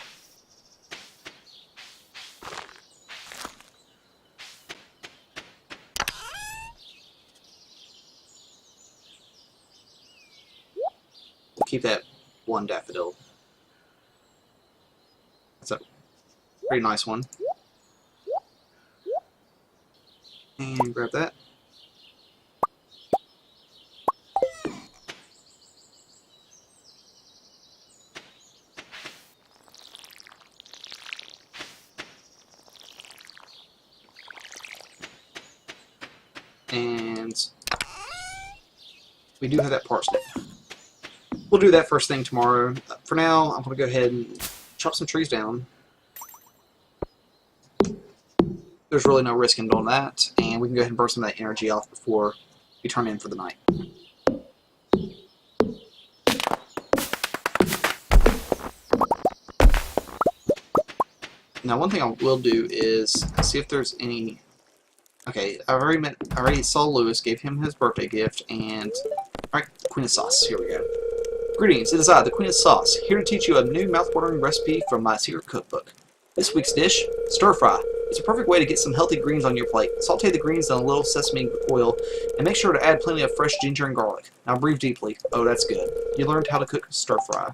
We'll keep that one daffodil. That's a pretty nice one. And grab that. And we do have that parsnip. We'll do that first thing tomorrow. For now, I'm going to go ahead and chop some trees down. There's really no risk in doing that, and we can go ahead and burn some of that energy off before we turn in for the night. Now, one thing I will do is see if there's any. Okay, I already saw Lewis, gave him his birthday gift, and alright, Queen of Sauce. Here we go. Greetings, it is I, the Queen of Sauce, here to teach you a new mouth-watering recipe from my secret cookbook. This week's dish: stir fry. It's a perfect way to get some healthy greens on your plate. Saute the greens in a little sesame oil, and make sure to add plenty of fresh ginger and garlic. Now breathe deeply. Oh, that's good. You learned how to cook stir fry.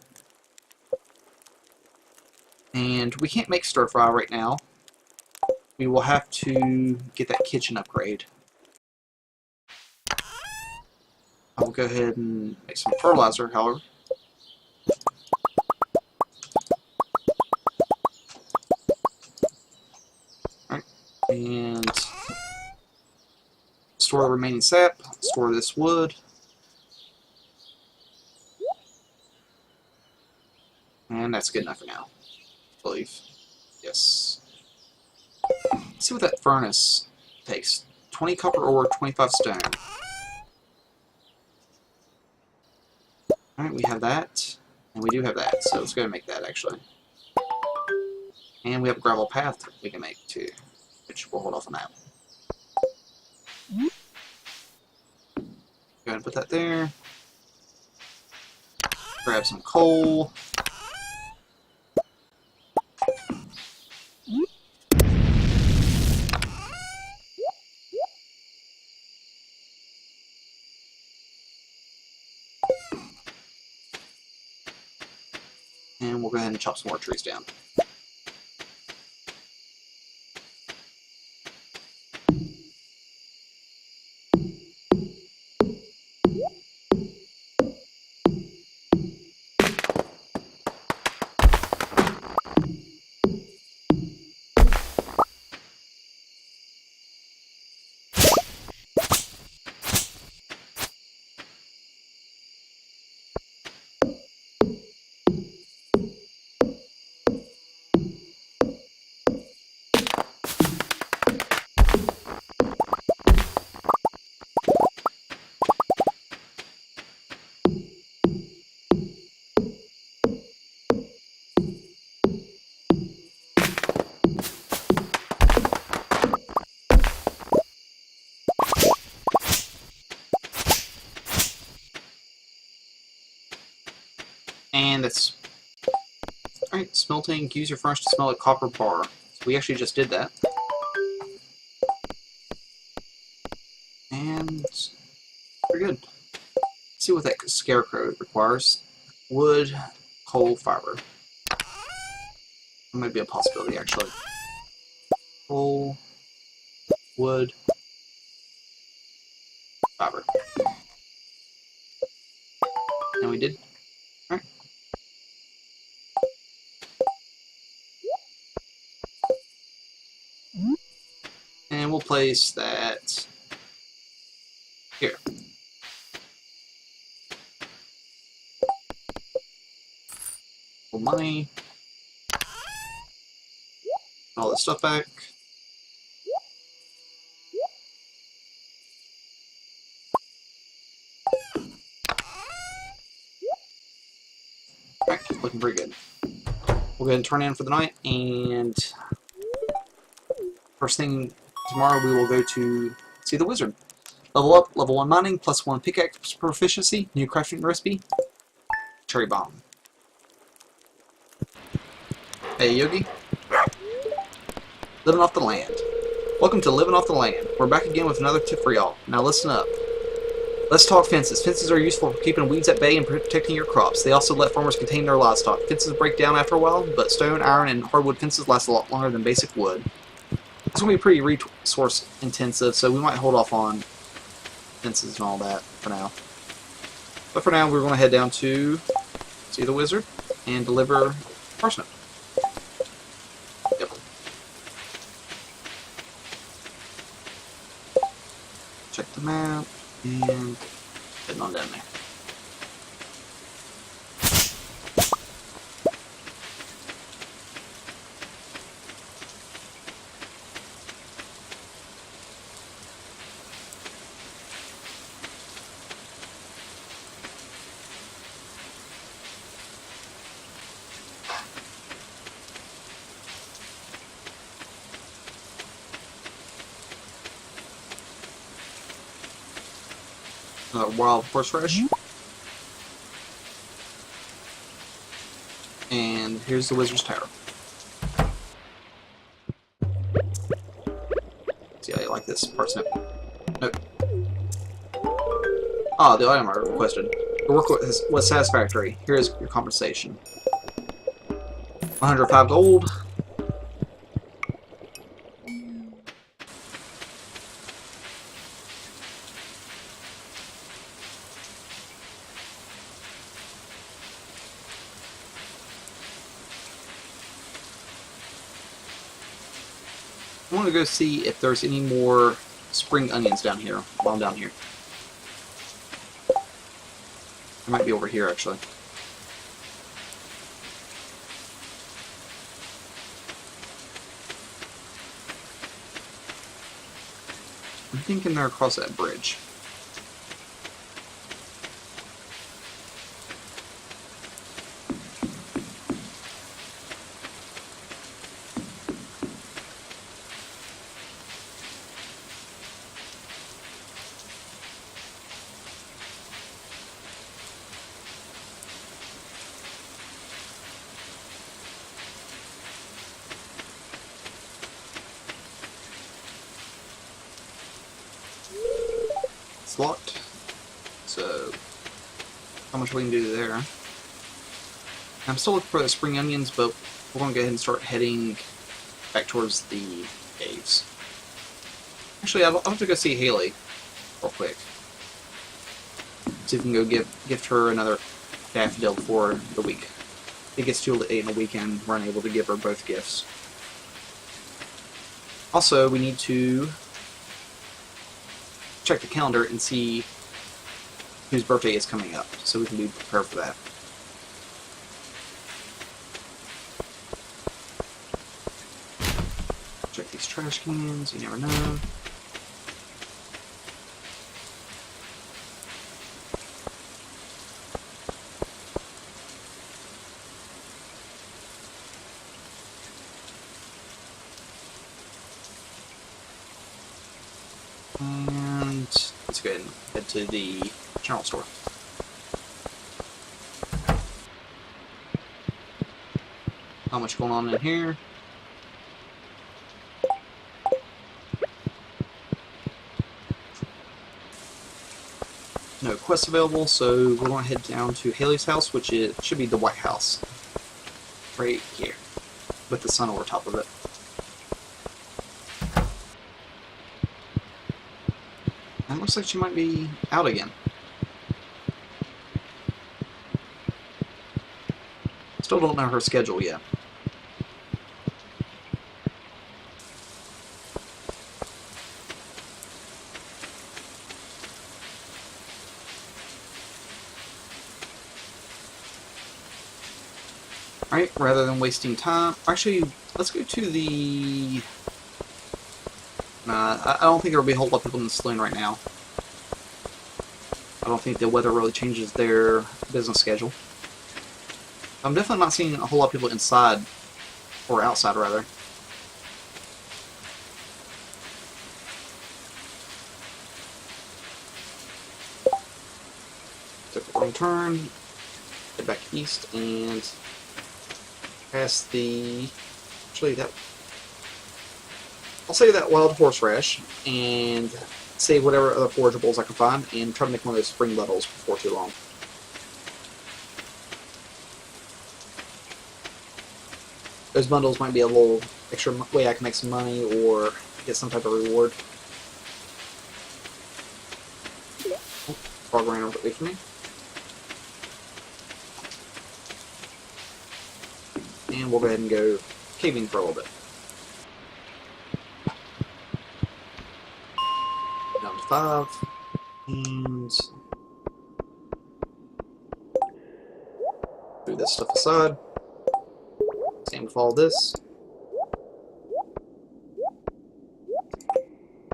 And we can't make stir fry right now. We will have to get that kitchen upgrade. I will go ahead and make some fertilizer, however. And store the remaining sap. Store this wood. And that's good enough for now, I believe. Yes. Let's see what that furnace takes. 20 copper ore, 25 stone. Alright, we have that. And we do have that, so let's go ahead and make that, actually. And we have a gravel path we can make, too. Which we'll hold off on that. Go ahead and put that there. Grab some coal. And we'll go ahead and chop some more trees down. And that's... Alright, smelting. Use your furnace to smell a copper bar. So we actually just did that. And... pretty good. Let's see what that scarecrow requires. Wood, coal, fiber. That might be a possibility, actually. Coal, wood, fiber. And we did. Alright. And we'll place that here. Money. All this stuff back. Alright, looking pretty good. We'll go ahead and turn in for the night, and first thing tomorrow we will go to see the wizard. Level up, level 1 mining, +1 pickaxe proficiency, new crafting recipe, cherry bomb. Hey Yogi. Living off the land. Welcome to Living Off the Land. We're back again with another tip for y'all. Now listen up. Let's talk fences. Fences are useful for keeping weeds at bay and protecting your crops. They also let farmers contain their livestock. Fences break down after a while, but stone, iron, and hardwood fences last a lot longer than basic wood. It's going to be pretty resource intensive, so we might hold off on fences and all that for now. But for now, we're going to head down to see the wizard and deliver parsnip. Yep. Check the map and heading on down there. Wild horseradish. And here's the wizard's tower. See how you like this parsnip. Nope. Ah, the item I requested. The work was satisfactory. Here is your compensation. 105 gold. I want to go see if there's any more spring onions down here while I'm down here. It might be over here, actually. I'm thinking they're across that bridge. It's locked. So, how much we can do there. I'm still looking for the spring onions, but we're going to go ahead and start heading back towards the caves. Actually, I'll have to go see Haley real quick. See if we can go gift her another daffodil for the week. It gets too late in the weekend, we're unable to give her both gifts. Also, we need to check the calendar and see whose birthday is coming up, so we can be prepared for that. Check these trash cans, you never know. And let's go ahead and head to the general store. Not much going on in here. No quests available, so we're going to head down to Haley's house, which should be the White House. Right here. With the sun over top of it. And it looks like she might be out again. Still don't know her schedule yet. Alright, rather than wasting time, actually, let's go to the... I don't think there will be a whole lot of people in the saloon right now. I don't think the weather really changes their business schedule. I'm definitely not seeing a whole lot of people inside, or outside rather. Took a wrong turn, head back east, and past the... Actually, I'll save that wild horseradish, and save whatever other forageables I can find, and try to make one of those spring levels before too long. Those bundles might be a little extra way I can make some money, or get some type of reward. Oh, frog ran away from me. And we'll go ahead and go caving for a little bit. Down to 5. And do this stuff aside. Same with all this.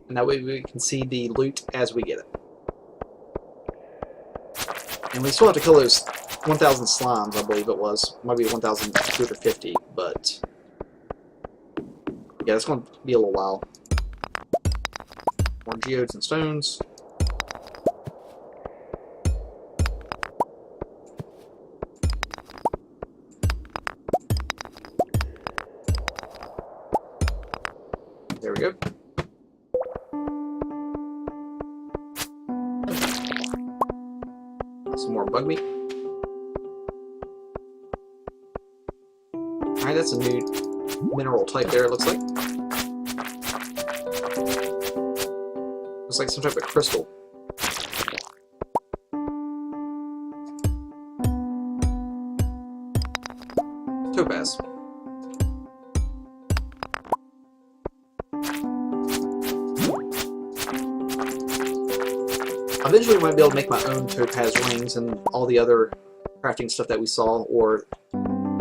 And that way we can see the loot as we get it. And we still have to kill those 1,000 slimes, I believe it was. Might be 1,250, but yeah, it's going to be a little while. More geodes and stones. There we go. Some more bug meat. Alright, that's a new mineral type there, it looks like. Looks like some type of crystal. Topaz. Eventually I might be able to make my own topaz rings and all the other crafting stuff that we saw, or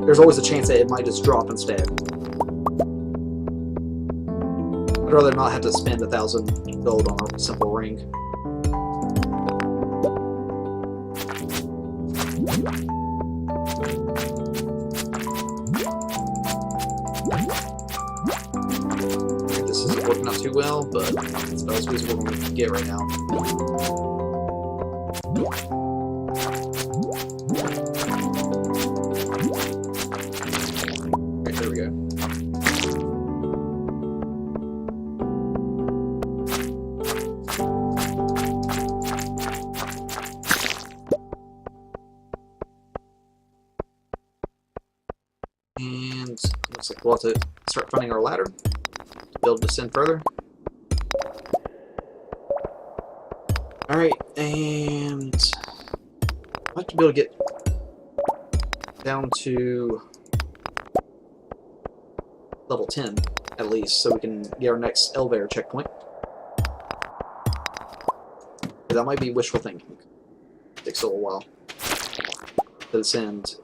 there's always a chance that it might just drop instead. I'd rather not have to spend 1,000 gold on a simple ring. This isn't working out too well, but it's about as good as we're going to get right now. Right, there we go. And looks like we'll have to start finding our ladder to be able to descend further. Alright, and I'd like to be able to get down to level 10 at least, so we can get our next elevator checkpoint. That might be wishful thinking. It takes a little while to descend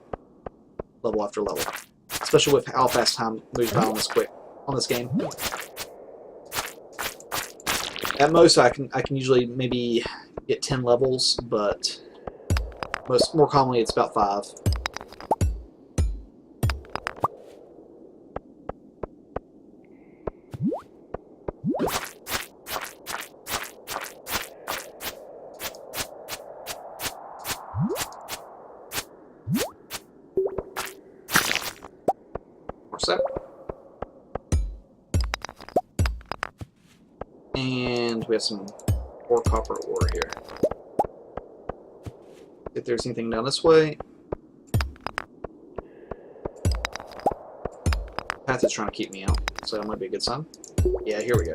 level after level, especially with how fast time moves by on this game. At most, I can usually maybe get 10 levels, but more commonly it's about 5. More so. And we have some more copper ore here. If there's anything down this way. Path is trying to keep me out, so that might be a good sign. Yeah, here we go.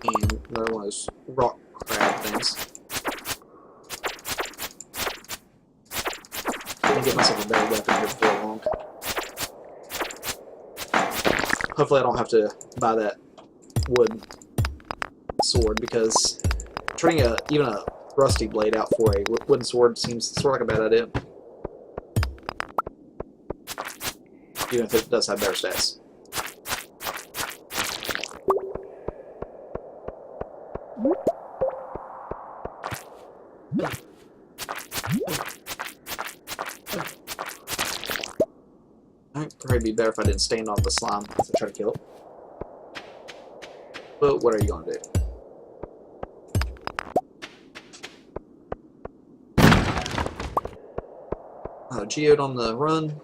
And another one of those rock crab things. I'm gonna get myself a better weapon here before long. Hopefully I don't have to buy that wood sword, because turning even a rusty blade out for a wooden sword seems sort of like a bad idea. Even if it does have better stats. It'd probably be better if I didn't stand on the slime as I try to kill it. But what are you going to do? Geode on the run.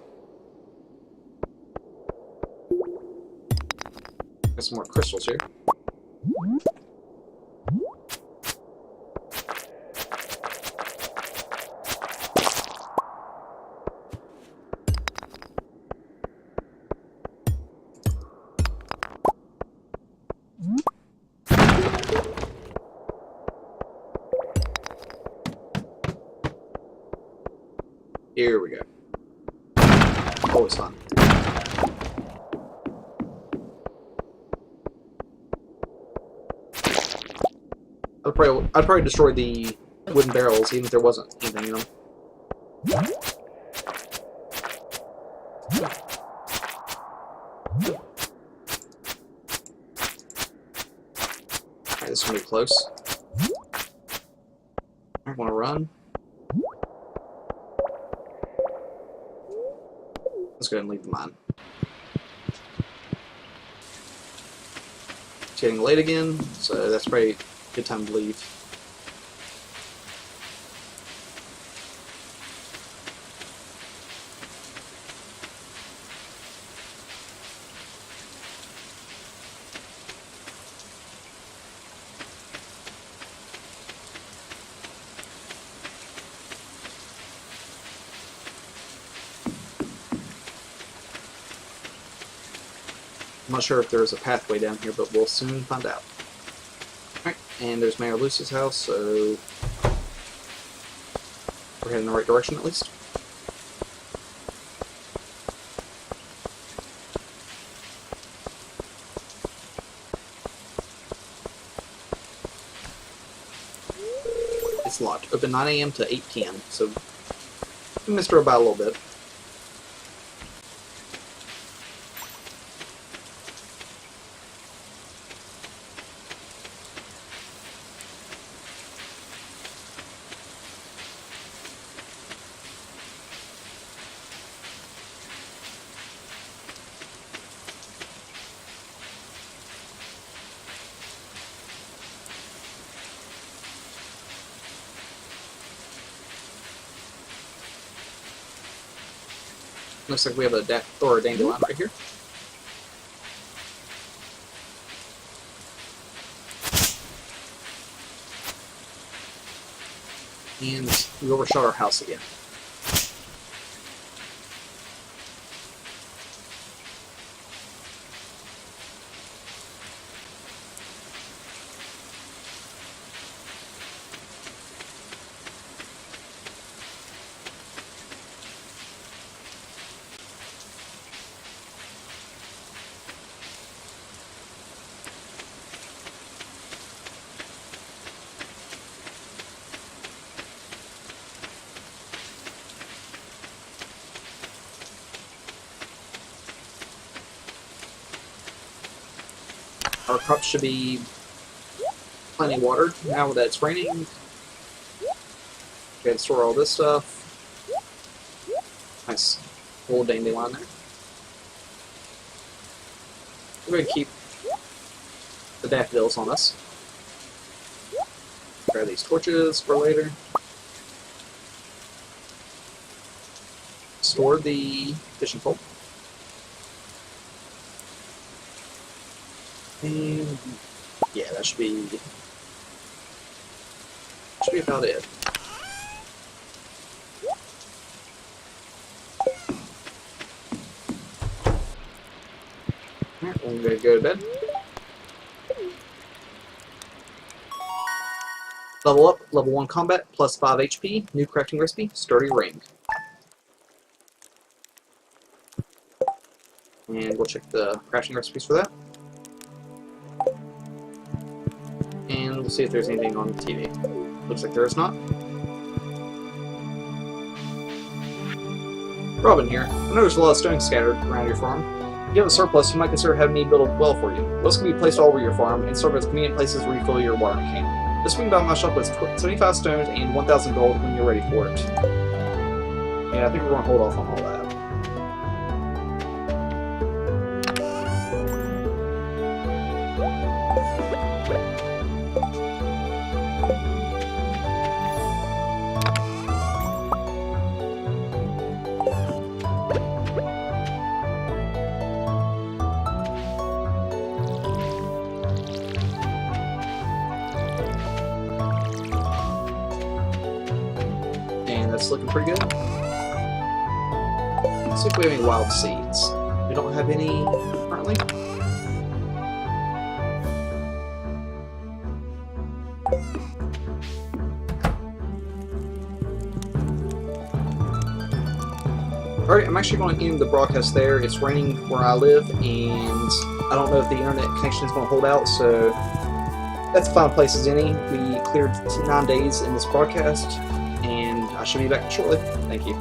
Got some more crystals here. Here we go. Always fun. I'd probably destroy the wooden barrels even if there wasn't anything in them. Alright, this is gonna be close. I want to run. Let's go ahead and leave the mine. It's getting late again, so that's probably a good time to leave. I'm not sure if there's a pathway down here, but we'll soon find out. Alright, and there's Mayor Luce's house, so we're heading in the right direction at least. lot. Open 9 a.m. to 8 p.m. So we missed her by a little bit. Looks like we have a dandelion right here. And we overshot our house again. Our crops should be plenty watered now that it's raining. Go and store all this stuff. Nice little dandelion there. We're going to keep the daffodils on us. Grab these torches for later. Store the fishing pole. And yeah, that should be about it. Alright, we're gonna go to bed. Level up, level 1 combat, plus 5 HP, new crafting recipe, sturdy ring. And we'll check the crafting recipes for that. And we'll see if there's anything on the TV. Looks like there is not. Robin here. I know there's a lot of stone scattered around your farm. If you have a surplus, you might consider having me build a well for you. Wells can be placed all over your farm and serve as convenient places to refill your watering can. Just swing by my shop with 75 stones and 1,000 gold when you're ready for it. Yeah, I think we're going to hold off on all that. That's looking pretty good. Let's see if we have any wild seeds. We don't have any currently. Alright, I'm actually going to end the broadcast there. It's raining where I live, and I don't know if the internet connection is going to hold out, so that's a fine place as any. We cleared 9 days in this broadcast. I should be back shortly. Thank you.